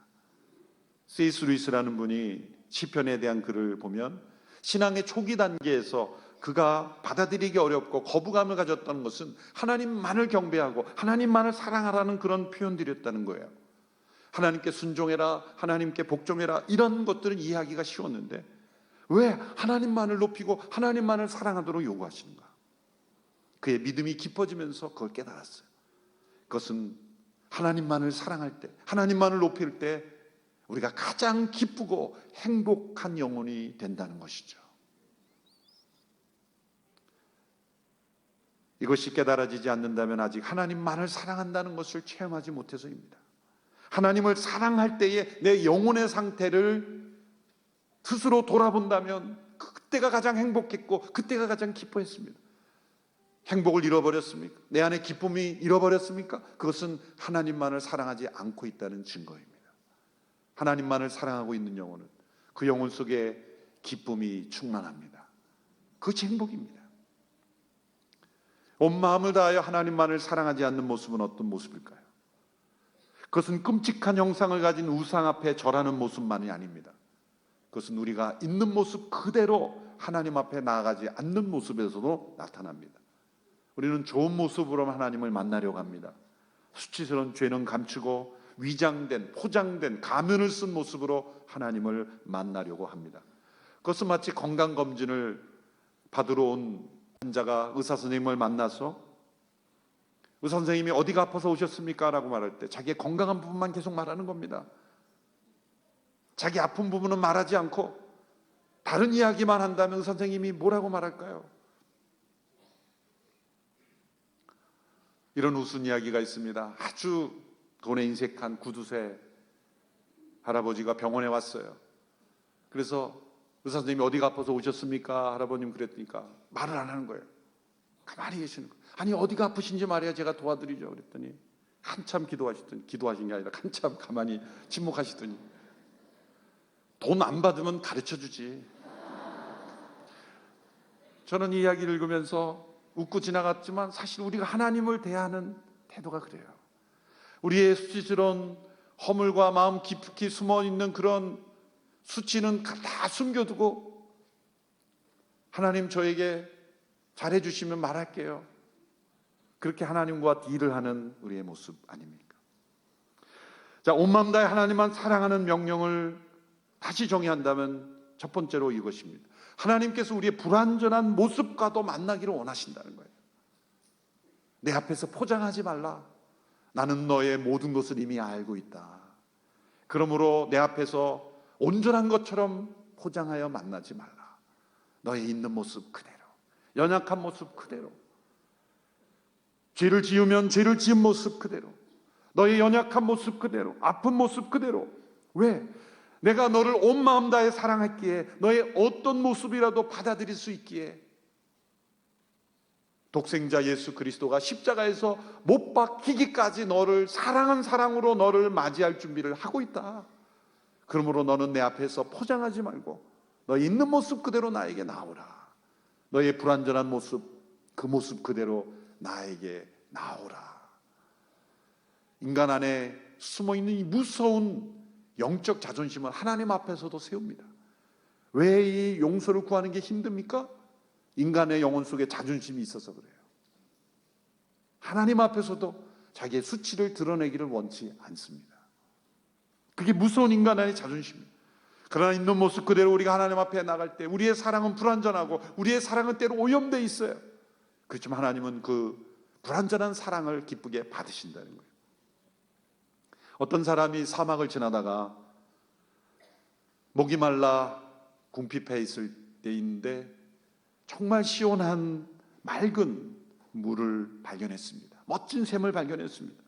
C.S. 루이스라는 분이 시편에 대한 글을 보면 신앙의 초기 단계에서 그가 받아들이기 어렵고 거부감을 가졌던 것은 하나님만을 경배하고 하나님만을 사랑하라는 그런 표현들이었다는 거예요. 하나님께 순종해라, 하나님께 복종해라, 이런 것들은 이해하기가 쉬웠는데 왜 하나님만을 높이고 하나님만을 사랑하도록 요구하시는가? 그의 믿음이 깊어지면서 그걸 깨달았어요. 그것은 하나님만을 사랑할 때, 하나님만을 높일 때 우리가 가장 기쁘고 행복한 영혼이 된다는 것이죠. 이것이 깨달아지지 않는다면 아직 하나님만을 사랑한다는 것을 체험하지 못해서입니다. 하나님을 사랑할 때에 내 영혼의 상태를 스스로 돌아본다면 그때가 가장 행복했고 그때가 가장 기뻐했습니다. 행복을 잃어버렸습니까? 내 안에 기쁨이 잃어버렸습니까? 그것은 하나님만을 사랑하지 않고 있다는 증거입니다. 하나님만을 사랑하고 있는 영혼은 그 영혼 속에 기쁨이 충만합니다. 그것이 행복입니다. 온 마음을 다하여 하나님만을 사랑하지 않는 모습은 어떤 모습일까요? 그것은 끔찍한 형상을 가진 우상 앞에 절하는 모습만이 아닙니다. 그것은 우리가 있는 모습 그대로 하나님 앞에 나아가지 않는 모습에서도 나타납니다. 우리는 좋은 모습으로 하나님을 만나려고 합니다. 수치스러운 죄는 감추고 위장된, 포장된 가면을 쓴 모습으로 하나님을 만나려고 합니다. 그것은 마치 건강검진을 받으러 온 환자가 의사 선생님을 만나서 의사 선생님이 어디가 아파서 오셨습니까? 라고 말할 때 자기의 건강한 부분만 계속 말하는 겁니다. 자기 아픈 부분은 말하지 않고 다른 이야기만 한다면 의사 선생님이 뭐라고 말할까요? 이런 웃은 이야기가 있습니다. 아주 돈에 인색한 구두쇠 할아버지가 병원에 왔어요. 그래서 의사 선생님이 어디가 아파서 오셨습니까? 할아버님 그랬으니까 말을 안 하는 거예요. 가만히 계시는 거예요. 아니 어디가 아프신지 말이야 제가 도와드리죠. 그랬더니 한참 기도하신 게 아니라 한참 가만히 침묵하시더니 돈 안 받으면 가르쳐 주지. 저는 이 이야기를 읽으면서 웃고 지나갔지만 사실 우리가 하나님을 대하는 태도가 그래요. 우리의 수치스러운 허물과 마음 깊이 숨어있는 그런 수치는 다 숨겨두고 하나님 저에게 잘해주시면 말할게요. 그렇게 하나님과 딜을 하는 우리의 모습 아닙니까? 자, 온 마음 다해 하나님만 사랑하는 명령을 다시 정의한다면 첫 번째로 이것입니다. 하나님께서 우리의 불완전한 모습과도 만나기를 원하신다는 거예요. 내 앞에서 포장하지 말라. 나는 너의 모든 것을 이미 알고 있다. 그러므로 내 앞에서 온전한 것처럼 포장하여 만나지 말라. 너의 있는 모습 그대로, 연약한 모습 그대로, 죄를 지으면 죄를 지은 모습 그대로, 너의 연약한 모습 그대로, 아픈 모습 그대로. 왜? 내가 너를 온 마음 다해 사랑했기에, 너의 어떤 모습이라도 받아들일 수 있기에, 독생자 예수 그리스도가 십자가에서 못 박히기까지 너를 사랑한 사랑으로 너를 맞이할 준비를 하고 있다. 그러므로 너는 내 앞에서 포장하지 말고 너의 있는 모습 그대로 나에게 나오라. 너의 불완전한 모습, 그 모습 그대로 나에게 나오라. 인간 안에 숨어있는 이 무서운 영적 자존심은 하나님 앞에서도 세웁니다. 왜 이 용서를 구하는 게 힘듭니까? 인간의 영혼 속에 자존심이 있어서 그래요. 하나님 앞에서도 자기의 수치를 드러내기를 원치 않습니다. 그게 무서운 인간 안의 자존심입니다. 그러나 있는 모습 그대로 우리가 하나님 앞에 나갈 때 우리의 사랑은 불완전하고 우리의 사랑은 때로 오염되어 있어요. 그렇지만 하나님은 그 불완전한 사랑을 기쁘게 받으신다는 거예요. 어떤 사람이 사막을 지나다가 목이 말라 궁핍해 있을 때인데 정말 시원한 맑은 물을 발견했습니다. 멋진 샘을 발견했습니다.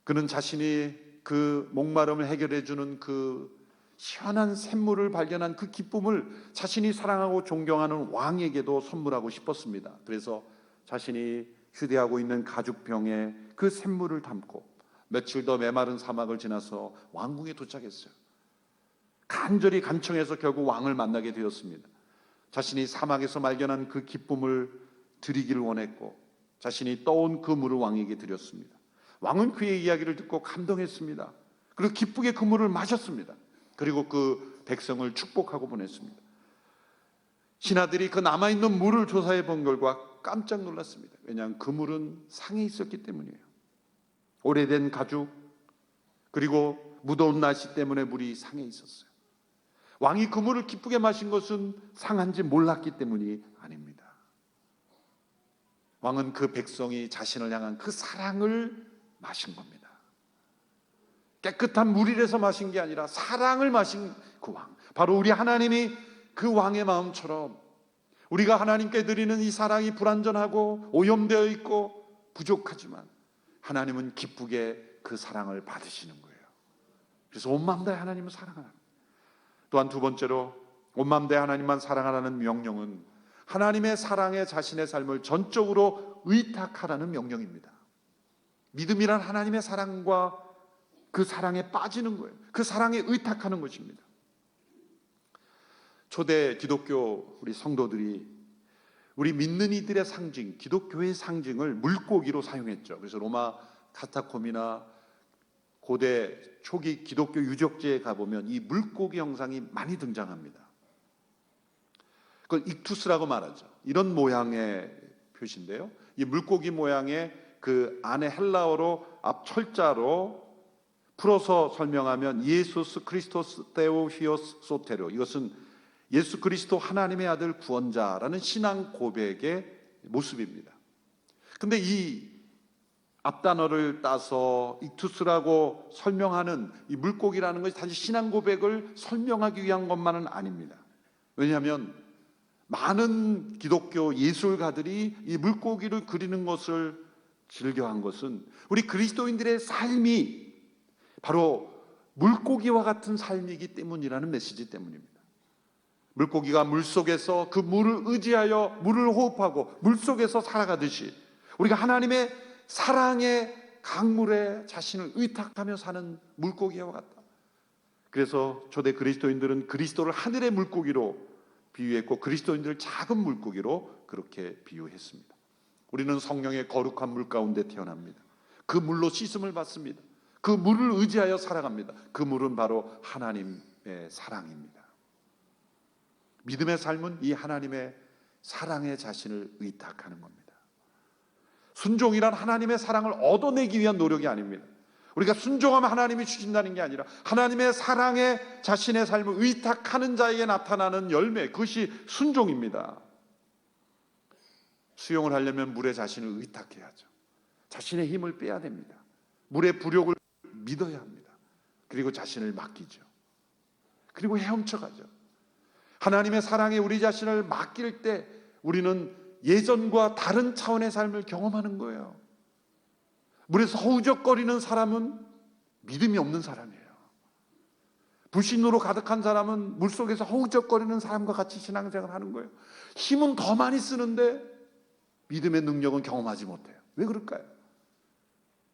그는 자신이 그 목마름을 해결해 주는 그 시원한 샘물을 발견한 그 기쁨을 자신이 사랑하고 존경하는 왕에게도 선물하고 싶었습니다. 그래서 자신이 휴대하고 있는 가죽병에 그 샘물을 담고 며칠 더 메마른 사막을 지나서 왕궁에 도착했어요. 간절히 간청해서 결국 왕을 만나게 되었습니다. 자신이 사막에서 발견한 그 기쁨을 드리기를 원했고 자신이 떠온 그 물을 왕에게 드렸습니다. 왕은 그의 이야기를 듣고 감동했습니다. 그리고 기쁘게 그 물을 마셨습니다. 그리고 그 백성을 축복하고 보냈습니다. 신하들이 그 남아있는 물을 조사해 본 결과 깜짝 놀랐습니다. 왜냐하면 그 물은 상해 있었기 때문이에요. 오래된 가죽 그리고 무더운 날씨 때문에 물이 상해 있었어요. 왕이 그 물을 기쁘게 마신 것은 상한지 몰랐기 때문이 아닙니다. 왕은 그 백성이 자신을 향한 그 사랑을 마신 겁니다. 깨끗한 물이라서 마신 게 아니라 사랑을 마신 그 왕, 바로 우리 하나님이 그 왕의 마음처럼 우리가 하나님께 드리는 이 사랑이 불완전하고 오염되어 있고 부족하지만 하나님은 기쁘게 그 사랑을 받으시는 거예요. 그래서 온 마음 다해 하나님을 사랑하라. 또한 두 번째로 온 마음 다해 하나님만 사랑하라는 명령은 하나님의 사랑에 자신의 삶을 전적으로 의탁하라는 명령입니다. 믿음이란 하나님의 사랑과 그 사랑에 빠지는 거예요. 그 사랑에 의탁하는 것입니다. 초대 기독교 우리 성도들이 우리 믿는 이들의 상징, 기독교의 상징을 물고기로 사용했죠. 그래서 로마 카타콤이나 고대 초기 기독교 유적지에 가보면 이 물고기 형상이 많이 등장합니다. 그걸 익투스라고 말하죠. 이런 모양의 표시인데요. 이 물고기 모양의 그 안에 헬라어로 앞 철자로 풀어서 설명하면 이에수스 크리스토스 테오히오스 소테로, 이것은 예수 그리스도 하나님의 아들 구원자라는 신앙 고백의 모습입니다. 근데 이 앞단어를 따서 익투스라고 설명하는 이 물고기라는 것이 단지 신앙 고백을 설명하기 위한 것만은 아닙니다. 왜냐하면 많은 기독교 예술가들이 이 물고기를 그리는 것을 즐겨한 것은 우리 그리스도인들의 삶이 바로 물고기와 같은 삶이기 때문이라는 메시지 때문입니다. 물고기가 물속에서 그 물을 의지하여 물을 호흡하고 물속에서 살아가듯이 우리가 하나님의 사랑의 강물에 자신을 의탁하며 사는 물고기와 같다. 그래서 초대 그리스도인들은 그리스도를 하늘의 물고기로 비유했고 그리스도인들을 작은 물고기로 그렇게 비유했습니다. 우리는 성령의 거룩한 물 가운데 태어납니다. 그 물로 씻음을 받습니다. 그 물을 의지하여 살아갑니다. 그 물은 바로 하나님의 사랑입니다. 믿음의 삶은 이 하나님의 사랑에 자신을 의탁하는 겁니다. 순종이란 하나님의 사랑을 얻어내기 위한 노력이 아닙니다. 우리가 순종하면 하나님이 주신다는 게 아니라 하나님의 사랑에 자신의 삶을 의탁하는 자에게 나타나는 열매, 그것이 순종입니다. 수용을 하려면 물에 자신을 의탁해야죠. 자신의 힘을 빼야 됩니다. 물의 부력을 믿어야 합니다. 그리고 자신을 맡기죠. 그리고 헤엄쳐가죠. 하나님의 사랑에 우리 자신을 맡길 때 우리는 예전과 다른 차원의 삶을 경험하는 거예요. 물에서 허우적거리는 사람은 믿음이 없는 사람이에요. 불신으로 가득한 사람은 물속에서 허우적거리는 사람과 같이 신앙생활을 하는 거예요. 힘은 더 많이 쓰는데 믿음의 능력은 경험하지 못해요. 왜 그럴까요?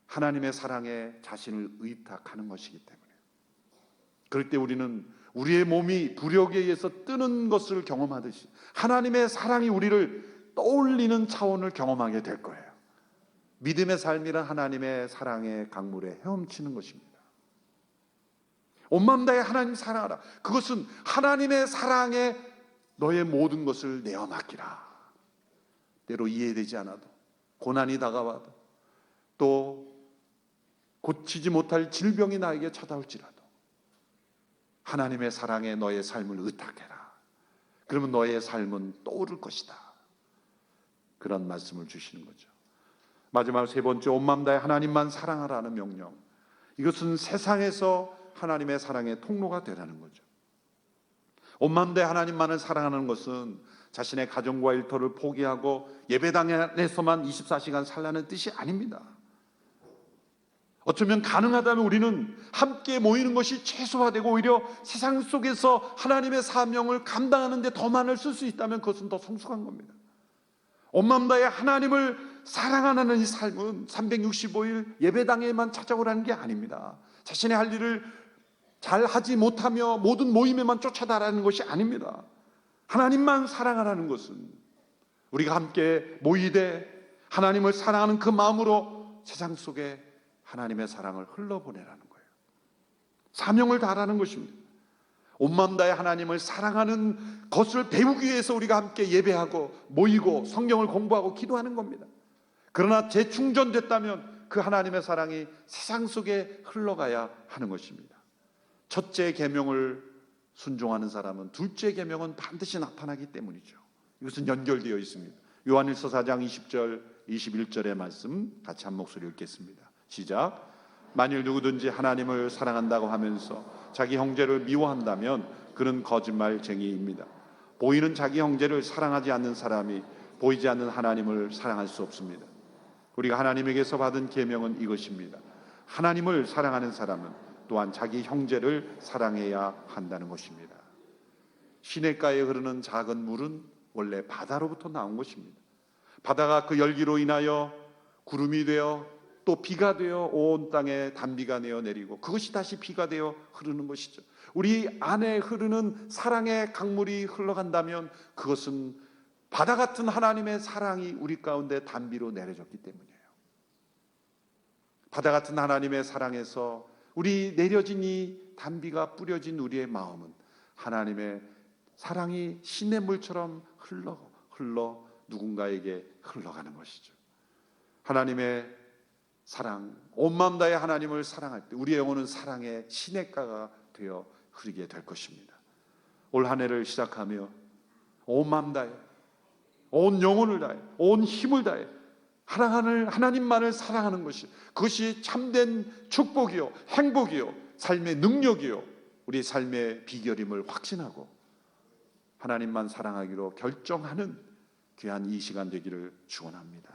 하나님의 사랑에 자신을 의탁하는 것이기 때문에. 그럴 때 우리는 우리의 몸이 부력에 의해서 뜨는 것을 경험하듯이 하나님의 사랑이 우리를 떠올리는 차원을 경험하게 될 거예요. 믿음의 삶이란 하나님의 사랑의 강물에 헤엄치는 것입니다. 온 마음 다해 하나님 사랑하라. 그것은 하나님의 사랑에 너의 모든 것을 내어 맡기라. 때로 이해되지 않아도, 고난이 다가와도, 또 고치지 못할 질병이 나에게 찾아올지라도 하나님의 사랑에 너의 삶을 의탁해라. 그러면 너의 삶은 떠오를 것이다. 그런 말씀을 주시는 거죠. 마지막 세 번째, 온 마음 다해 하나님만 사랑하라는 명령. 이것은 세상에서 하나님의 사랑의 통로가 되라는 거죠. 온 마음 다해 하나님만을 사랑하는 것은 자신의 가정과 일터를 포기하고 예배당 안에서만 24시간 살라는 뜻이 아닙니다. 어쩌면 가능하다면 우리는 함께 모이는 것이 최소화되고 오히려 세상 속에서 하나님의 사명을 감당하는 데 더 많이 쓸 수 있다면 그것은 더 성숙한 겁니다. 온 마음 다해 하나님을 사랑하는 이 삶은 365일 예배당에만 찾아오라는 게 아닙니다. 자신의 할 일을 잘 하지 못하며 모든 모임에만 쫓아다니는 것이 아닙니다. 하나님만 사랑하라는 것은 우리가 함께 모이되 하나님을 사랑하는 그 마음으로 세상 속에 하나님의 사랑을 흘러보내라는 거예요. 사명을 다하라는 것입니다. 온 마음 다해 하나님을 사랑하는 것을 배우기 위해서 우리가 함께 예배하고 모이고 성경을 공부하고 기도하는 겁니다. 그러나 재충전됐다면 그 하나님의 사랑이 세상 속에 흘러가야 하는 것입니다. 첫째 계명을 순종하는 사람은 둘째 계명은 반드시 나타나기 때문이죠. 이것은 연결되어 있습니다. 요한일서 4장 20절 21절의 말씀 같이 한 목소리 읽겠습니다. 시작. 만일 누구든지 하나님을 사랑한다고 하면서 자기 형제를 미워한다면 그는 거짓말쟁이입니다. 보이는 자기 형제를 사랑하지 않는 사람이 보이지 않는 하나님을 사랑할 수 없습니다. 우리가 하나님에게서 받은 계명은 이것입니다. 하나님을 사랑하는 사람은 또한 자기 형제를 사랑해야 한다는 것입니다. 시냇가에 흐르는 작은 물은 원래 바다로부터 나온 것입니다. 바다가 그 열기로 인하여 구름이 되어 또 비가 되어 온 땅에 단비가 내어 내리고 그것이 다시 비가 되어 흐르는 것이죠. 우리 안에 흐르는 사랑의 강물이 흘러간다면 그것은 바다 같은 하나님의 사랑이 우리 가운데 단비로 내려졌기 때문이에요. 바다 같은 하나님의 사랑에서 우리 내려진 이 단비가 뿌려진 우리의 마음은 하나님의 사랑이 시냇물처럼 흘러 누군가에게 흘러가는 것이죠. 하나님의 사랑, 온 마음 다해 하나님을 사랑할 때 우리의 영혼은 사랑의 시냇가가 되어 흐르게 될 것입니다. 올 한 해를 시작하며 온 마음 다해, 온 영혼을 다해, 온 힘을 다해 하나님만을 사랑하는 것이, 그것이 참된 축복이요 행복이요 삶의 능력이요 우리 삶의 비결임을 확신하고 하나님만 사랑하기로 결정하는 귀한 이 시간 되기를 축원합니다.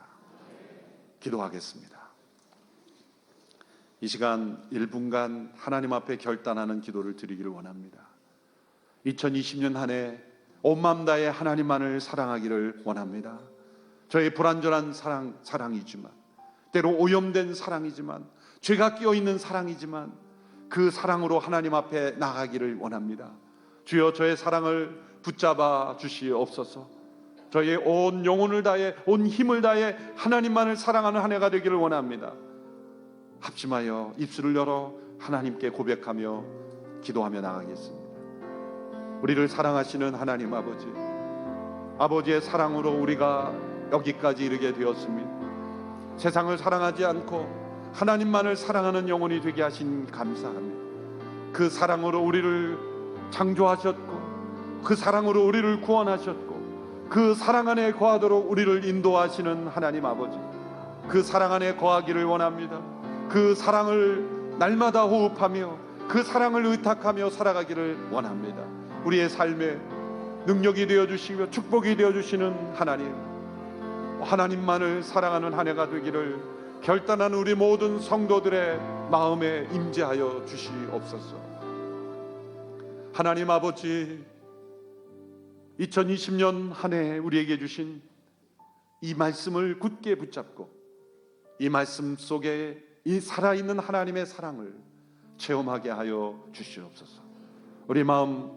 기도하겠습니다. 이 시간 1분간 하나님 앞에 결단하는 기도를 드리기를 원합니다. 2020년 한 해 온 마음 다해 하나님만을 사랑하기를 원합니다. 저의 불완전한 사랑이지만 때로 오염된 사랑이지만 죄가 끼어있는 사랑이지만 그 사랑으로 하나님 앞에 나가기를 원합니다. 주여 저의 사랑을 붙잡아 주시옵소서. 저의 온 영혼을 다해 온 힘을 다해 하나님만을 사랑하는 한 해가 되기를 원합니다. 합심하여 입술을 열어 하나님께 고백하며 기도하며 나가겠습니다. 우리를 사랑하시는 하나님 아버지, 아버지의 사랑으로 우리가 여기까지 이르게 되었습니다. 세상을 사랑하지 않고 하나님만을 사랑하는 영혼이 되게 하신 감사합니다. 그 사랑으로 우리를 창조하셨고 그 사랑으로 우리를 구원하셨고 그 사랑 안에 거하도록 우리를 인도하시는 하나님 아버지, 그 사랑 안에 거하기를 원합니다. 그 사랑을 날마다 호흡하며 그 사랑을 의탁하며 살아가기를 원합니다. 우리의 삶에 능력이 되어주시며 축복이 되어주시는 하나님, 하나님만을 사랑하는 한 해가 되기를 결단하는 우리 모든 성도들의 마음에 임재하여 주시옵소서. 하나님 아버지, 2020년 한 해 우리에게 주신 이 말씀을 굳게 붙잡고 이 말씀 속에 이 살아있는 하나님의 사랑을 체험하게 하여 주시옵소서. 우리 마음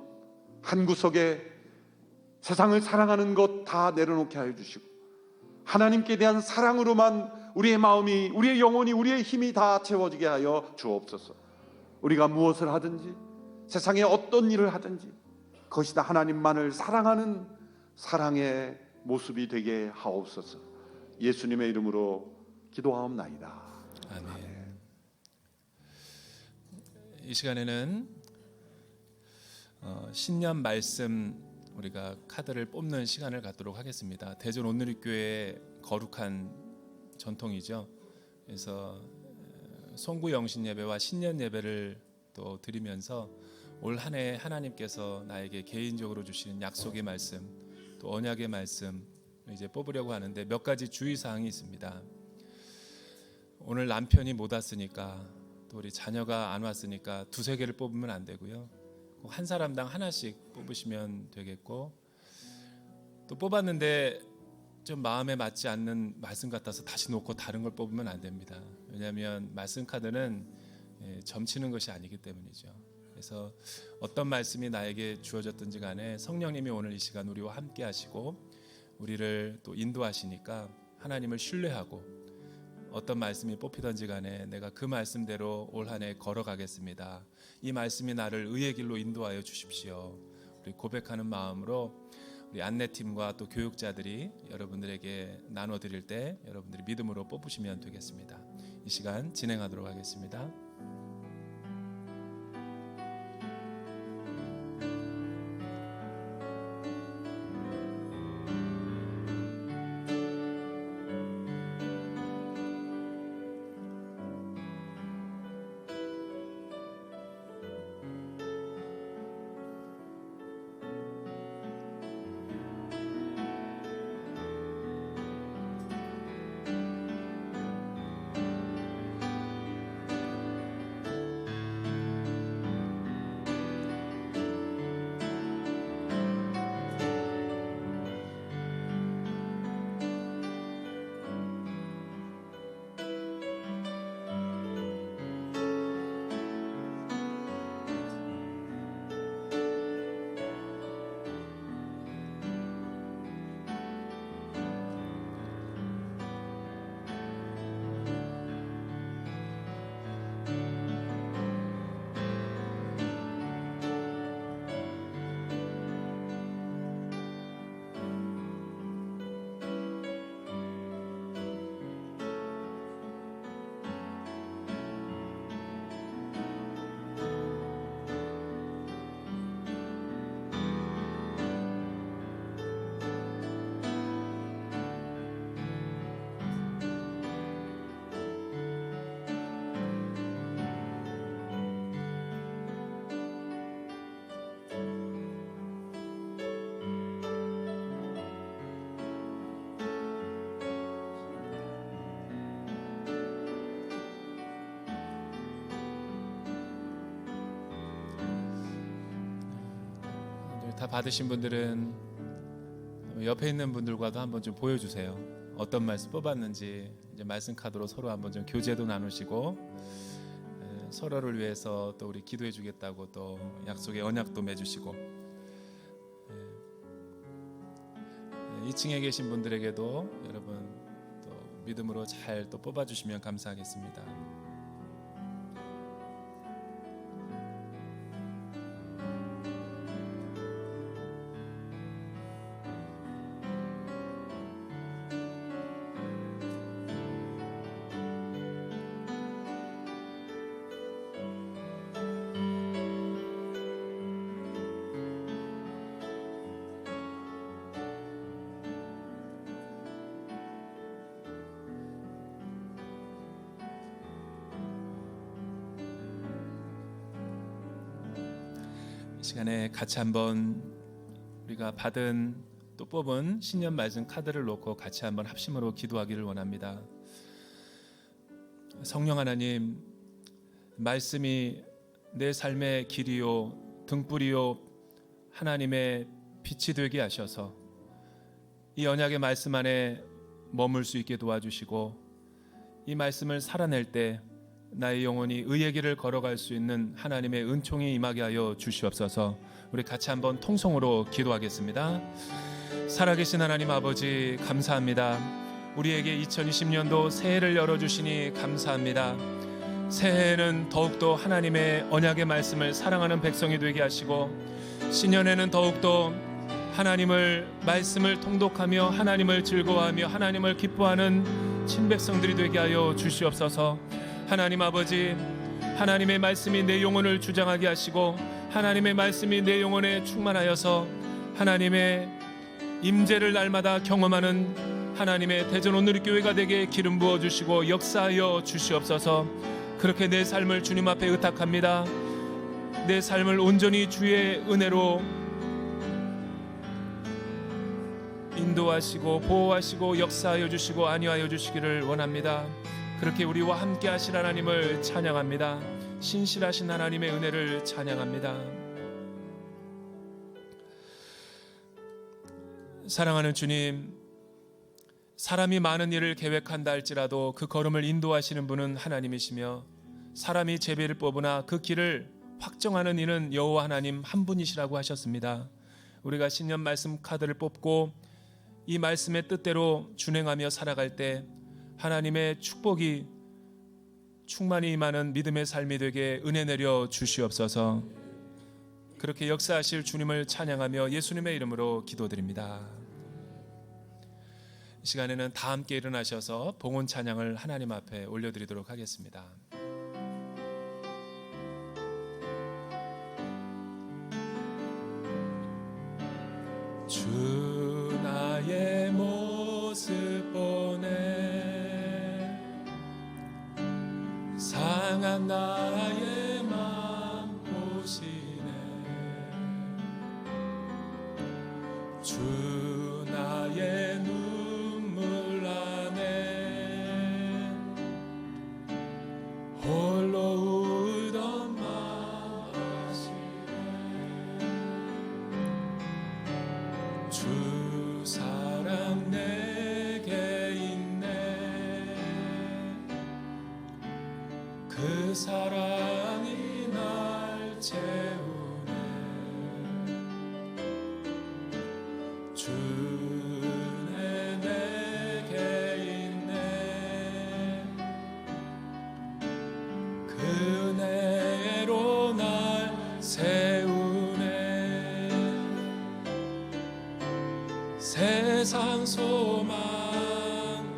한구석에 세상을 사랑하는 것 다 내려놓게 하여 주시고 하나님께 대한 사랑으로만 우리의 마음이, 우리의 영혼이, 우리의 힘이 다 채워지게 하여 주옵소서. 우리가 무엇을 하든지 세상에 어떤 일을 하든지 그것이 다 하나님만을 사랑하는 사랑의 모습이 되게 하옵소서. 예수님의 이름으로 기도하옵나이다. 아멘. 이 시간에는 신년 말씀 우리가 카드를 뽑는 시간을 갖도록 하겠습니다. 대전 온누리교회의 거룩한 전통이죠. 그래서 송구 영신 예배와 신년 예배를 또 드리면서 올 한 해 하나님께서 나에게 개인적으로 주시는 약속의 말씀, 또 언약의 말씀 이제 뽑으려고 하는데 몇 가지 주의 사항이 있습니다. 오늘 남편이 못 왔으니까, 또 우리 자녀가 안 왔으니까 두세 개를 뽑으면 안 되고요. 꼭 한 사람당 하나씩 뽑으시면 되겠고, 또 뽑았는데 좀 마음에 맞지 않는 말씀 같아서 다시 놓고 다른 걸 뽑으면 안 됩니다. 왜냐하면 말씀 카드는 점치는 것이 아니기 때문이죠. 그래서 어떤 말씀이 나에게 주어졌든지 간에 성령님이 오늘 이 시간 우리와 함께 하시고 우리를 또 인도하시니까 하나님을 신뢰하고 어떤 말씀이 뽑히든지 간에 내가 그 말씀대로 올 한 해 걸어가겠습니다. 이 말씀이 나를 의의 길로 인도하여 주십시오. 우리 고백하는 마음으로 우리 안내팀과 또 교육자들이 여러분들에게 나눠드릴 때 여러분들이 믿음으로 뽑으시면 되겠습니다. 이 시간 진행하도록 하겠습니다. 다 받으신 분들은 옆에 있는 분들과도 한번 좀 보여주세요. 어떤 말씀 뽑았는지 이제 말씀 카드로 서로 한번 좀 교제도 나누시고 서로를 위해서 또 우리 기도해 주겠다고 또 약속의 언약도 맺으시고 2층에 계신 분들에게도 여러분 또 믿음으로 잘 또 뽑아주시면 감사하겠습니다. 시간에 같이 한번 우리가 받은 또 뽑은 신년 말씀 카드를 놓고 같이 한번 합심으로 기도하기를 원합니다. 성령 하나님, 말씀이 내 삶의 길이요 등불이요 하나님의 빛이 되게 하셔서 이 언약의 말씀 안에 머물 수 있게 도와주시고, 이 말씀을 살아낼 때 나의 영혼이 의의 길을 걸어갈 수 있는 하나님의 은총이 임하게 하여 주시옵소서. 우리 같이 한번 통성으로 기도하겠습니다. 살아계신 하나님 아버지, 감사합니다. 우리에게 2020년도 새해를 열어주시니 감사합니다. 새해에는 더욱더 하나님의 언약의 말씀을 사랑하는 백성이 되게 하시고, 신년에는 더욱더 하나님을 말씀을 통독하며 하나님을 즐거워하며 하나님을 기뻐하는 친백성들이 되게 하여 주시옵소서. 하나님 아버지, 하나님의 말씀이 내 영혼을 주장하게 하시고 하나님의 말씀이 내 영혼에 충만하여서 하나님의 임재를 날마다 경험하는 하나님의 대전 온누리교회가 되게 기름 부어주시고 역사하여 주시옵소서. 그렇게 내 삶을 주님 앞에 의탁합니다. 내 삶을 온전히 주의 은혜로 인도하시고 보호하시고 역사하여 주시고 안위하여 주시기를 원합니다. 그렇게 우리와 함께 하신 하나님을 찬양합니다. 신실하신 하나님의 은혜를 찬양합니다. 사랑하는 주님, 사람이 많은 일을 계획한다 할지라도 그 걸음을 인도하시는 분은 하나님이시며, 사람이 제비를 뽑으나 그 길을 확정하는 이는 여호와 하나님 한 분이시라고 하셨습니다. 우리가 신년 말씀 카드를 뽑고 이 말씀의 뜻대로 준행하며 살아갈 때 하나님의 축복이 충만히 임하는 믿음의 삶이 되게 은혜 내려 주시옵소서. 그렇게 역사하실 주님을 찬양하며 예수님의 이름으로 기도드립니다. 이 시간에는 다 함께 일어나셔서 봉헌 찬양을 하나님 앞에 올려드리도록 하겠습니다. 주 나의 모습 보내 상한 나의 맘 보시네. 주 나의 눈물 안에 홀로 울던 맘 아시네. 주 사랑 내게 있네. 그 사랑이 날 채우네. 주 은혜 내게 있네. 그 은혜로 날 세우네. 세상 소망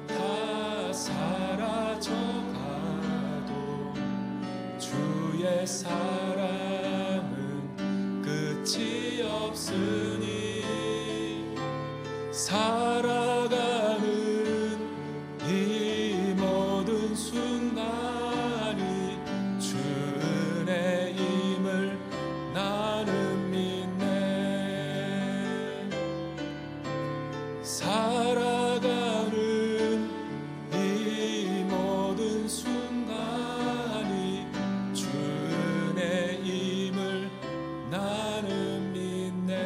다 사라져가도 주의 사랑은 끝이 없으니 살아가는 이 모든 순간이 주 은혜임을 나는 믿네. 살아가는 이 모든 순간이 주 은혜임을 나는 믿네.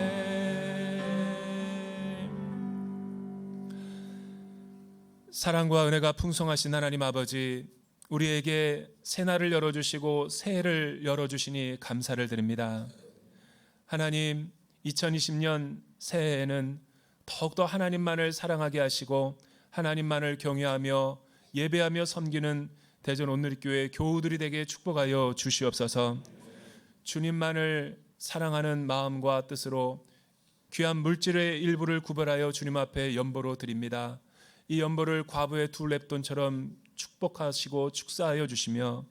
사랑과 은혜가 풍성하신 하나님 아버지, 우리에게 새날을 열어주시고 새해를 열어주시니 감사를 드립니다. 하나님, 2020년 새해에는 더욱더 하나님만을 사랑하게 하시고 하나님만을 경외하며 예배하며 섬기는 대전 온누리교회 교우들이 되게 축복하여 주시옵소서. 주님만을 사랑하는 마음과 뜻으로 귀한 물질의 일부를 구별하여 주님 앞에 연보로 드립니다. 이 연보를 과부의 두 렙돈처럼 축복하시고 축사하여 주시며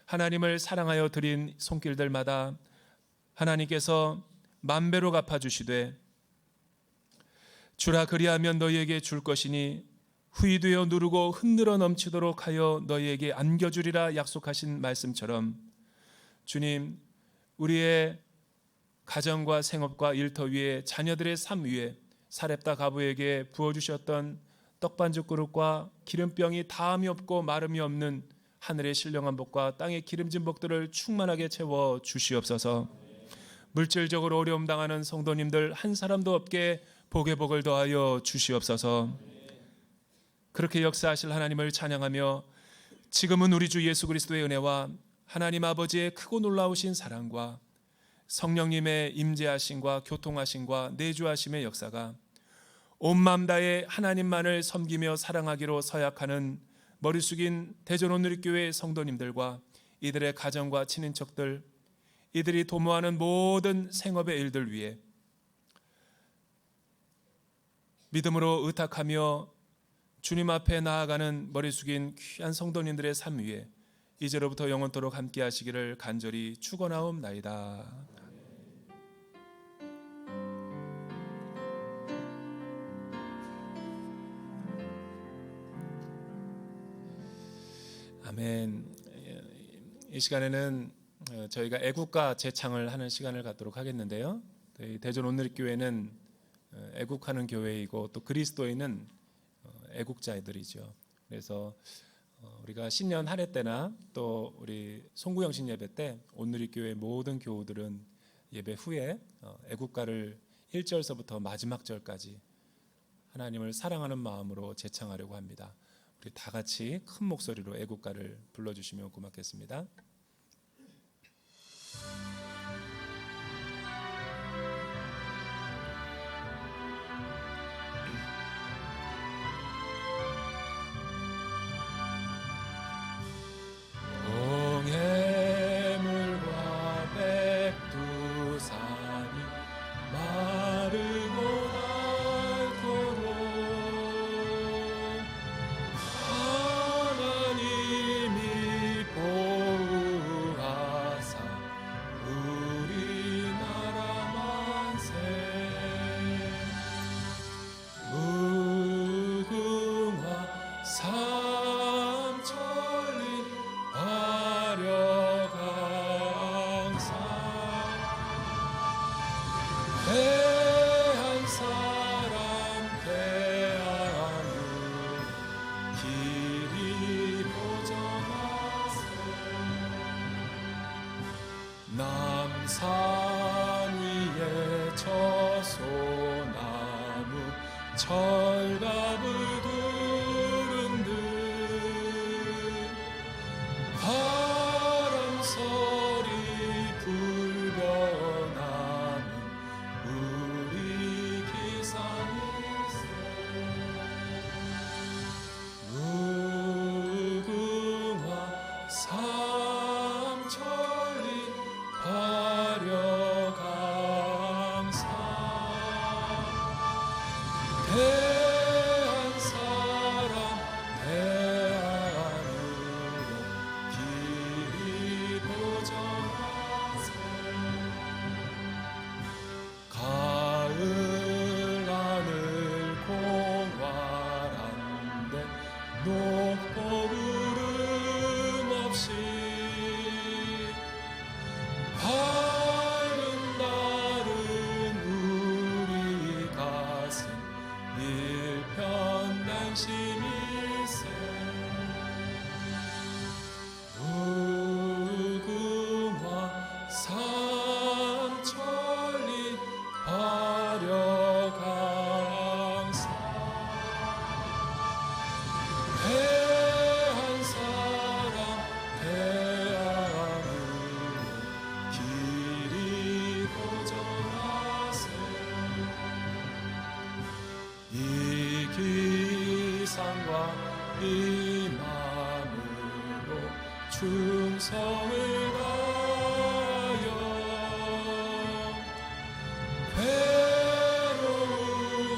하나님을 사랑하여 드린 손길들마다 하나님께서 만배로 갚아주시되 주라 그리하면 너희에게 줄 것이니 후이되어 누르고 흔들어 넘치도록 하여 너희에게 안겨주리라 약속하신 말씀처럼 주님, 우리의 가정과 생업과 일터 위에 자녀들의 삶 위에 사렙다 가부에게 부어주셨던 떡반죽 그릇과 기름병이 다함이 없고 마름이 없는 하늘의 신령한 복과 땅의 기름진 복들을 충만하게 채워 주시옵소서. 물질적으로 어려움 당하는 성도님들 한 사람도 없게 복의 복을 더하여 주시옵소서. 그렇게 역사하실 하나님을 찬양하며 지금은 우리 주 예수 그리스도의 은혜와 하나님 아버지의 크고 놀라우신 사랑과 성령님의 임재하심과 교통하심과 내주하심의 역사가 온 마음 다해 하나님만을 섬기며 사랑하기로 서약하는 머리 숙인 대전 온누리교회 성도님들과 이들의 가정과 친인척들, 이들이 도모하는 모든 생업의 일들 위해 믿음으로 의탁하며 주님 앞에 나아가는 머리 숙인 귀한 성도님들의 삶 위에 이제로부터 영원토록 함께 하시기를 간절히 축원하옵나이다. 아멘. 이 시간에는 저희가 애국가 제창을 하는 시간을 갖도록 하겠는데요. 대전 온누리교회는 애국하는 교회이고 또 그리스도인은 애국자들이죠. 그래서 우리가 신년 할애 때나 또 우리 송구영신 예배 때 온누리교회 모든 교우들은 예배 후에 애국가를 1절서부터 마지막 절까지 하나님을 사랑하는 마음으로 제창하려고 합니다. 우리 다 같이 큰 목소리로 애국가를 불러주시면 고맙겠습니다. 남산 위에 저 소나무 철갑을 두른 듯 바람 소리 불변하는 우리 기상일세 무궁화 삼천리 화려강산 대한 사람 대안으로 길이 보정하세 가을 하늘 공활한데 높고 구름 없이 밝은 달은 우리 가슴 일편단심일세 무궁화 삼천리 화려강산 대한 사람 대안으로 길이 보정하세 이 기상과 이 마음으로 충성을 다하여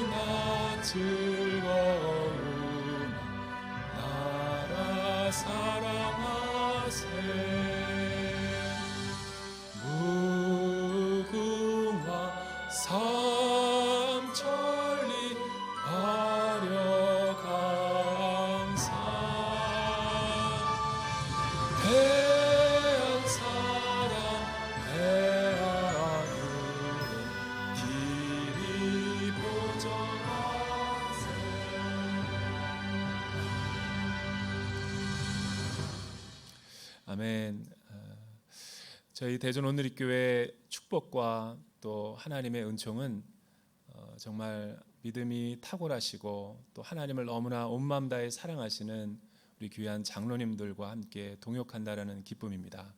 괴로우나 즐거우나 나라 사랑하세 무궁화 삼천리 화려강산 대한 사람 대안으로 아멘. 저희 대전 온누리교회 축복과 또 하나님의 은총은 정말 믿음이 탁월하시고 또 하나님을 너무나 온 마음 다해 사랑하시는 우리 귀한 장로님들과 함께 동역한다라는 기쁨입니다.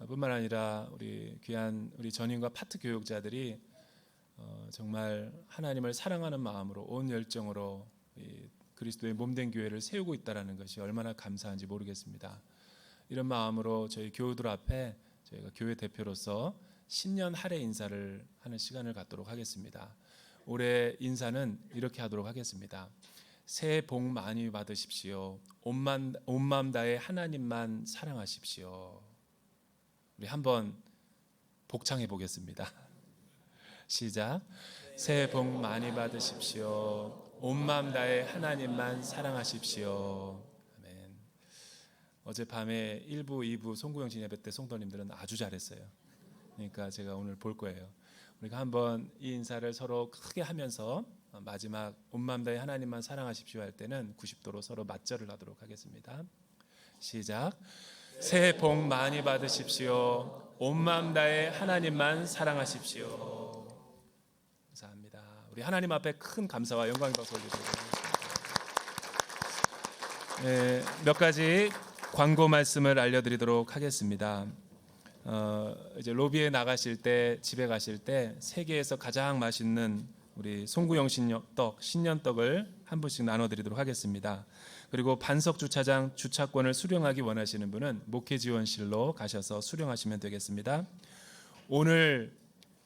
뿐만 아니라 우리 귀한 우리 전임과 파트 교육자들이 정말 하나님을 사랑하는 마음으로 온 열정으로 이 그리스도의 몸된 교회를 세우고 있다는 것이 얼마나 감사한지 모르겠습니다. 이런 마음으로 저희 교우들 앞에 저희가 교회 대표로서 신년 할애 인사를 하는 시간을 갖도록 하겠습니다. 올해 인사는 이렇게 하도록 하겠습니다. 새해 복 많이 받으십시오. 온 마음 다해 하나님만 사랑하십시오. 우리 한번 복창해 보겠습니다. 시작. 새해 복 많이 받으십시오. 온 마음 다해 하나님만 사랑하십시오. 아멘. 어젯밤에 1부, 2부 송구영신 예배 때 성도님들은 아주 잘했어요. 그러니까 제가 오늘 볼 거예요. 우리가 한번 이 인사를 서로 크게 하면서 마지막 온 마음 다해 하나님만 사랑하십시오 할 때는 90도로 서로 맞절을 하도록 하겠습니다. 시작. 새해 복 많이 받으십시오. 온 마음 다해 하나님만 사랑하십시오. 감사합니다. 우리 하나님 앞에 큰 감사와 영광의 박수 올려주세요. 네, 몇 가지 광고 말씀을 알려드리도록 하겠습니다. 이제 로비에 나가실 때, 집에 가실 때 세계에서 가장 맛있는 우리 송구영 신년떡, 신년떡을 한 분씩 나눠드리도록 하겠습니다. 그리고 반석 주차장 주차권을 수령하기 원하시는 분은 목회 지원실로 가셔서 수령하시면 되겠습니다. 오늘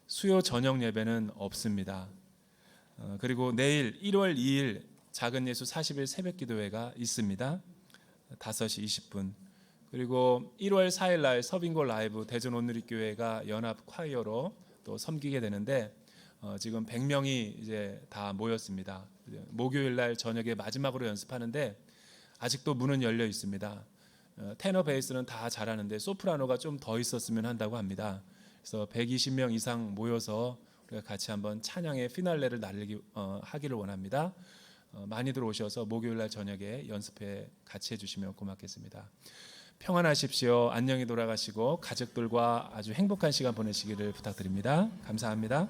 수요 저녁 예배는 없습니다. 그리고 내일 1월 2일 작은 예수 40일 새벽 기도회가 있습니다. 5시 20분. 그리고 1월 4일 날 서빙고 라이브 대전 온누리교회가 연합 콰이어로 또 섬기게 되는데 지금 100명이 이제 다 모였습니다. 목요일 날 저녁에 마지막으로 연습하는데 아직도 문은 열려 있습니다. 테너 베이스는 다 잘하는데 소프라노가 좀 더 있었으면 한다고 합니다. 그래서 120명 이상 모여서 우리가 같이 한번 찬양의 피날레를 하기를 원합니다. 많이들 오셔서 목요일 날 저녁에 연습회 같이 해주시면 고맙겠습니다. 평안하십시오. 안녕히 돌아가시고 가족들과 아주 행복한 시간 보내시기를 부탁드립니다. 감사합니다.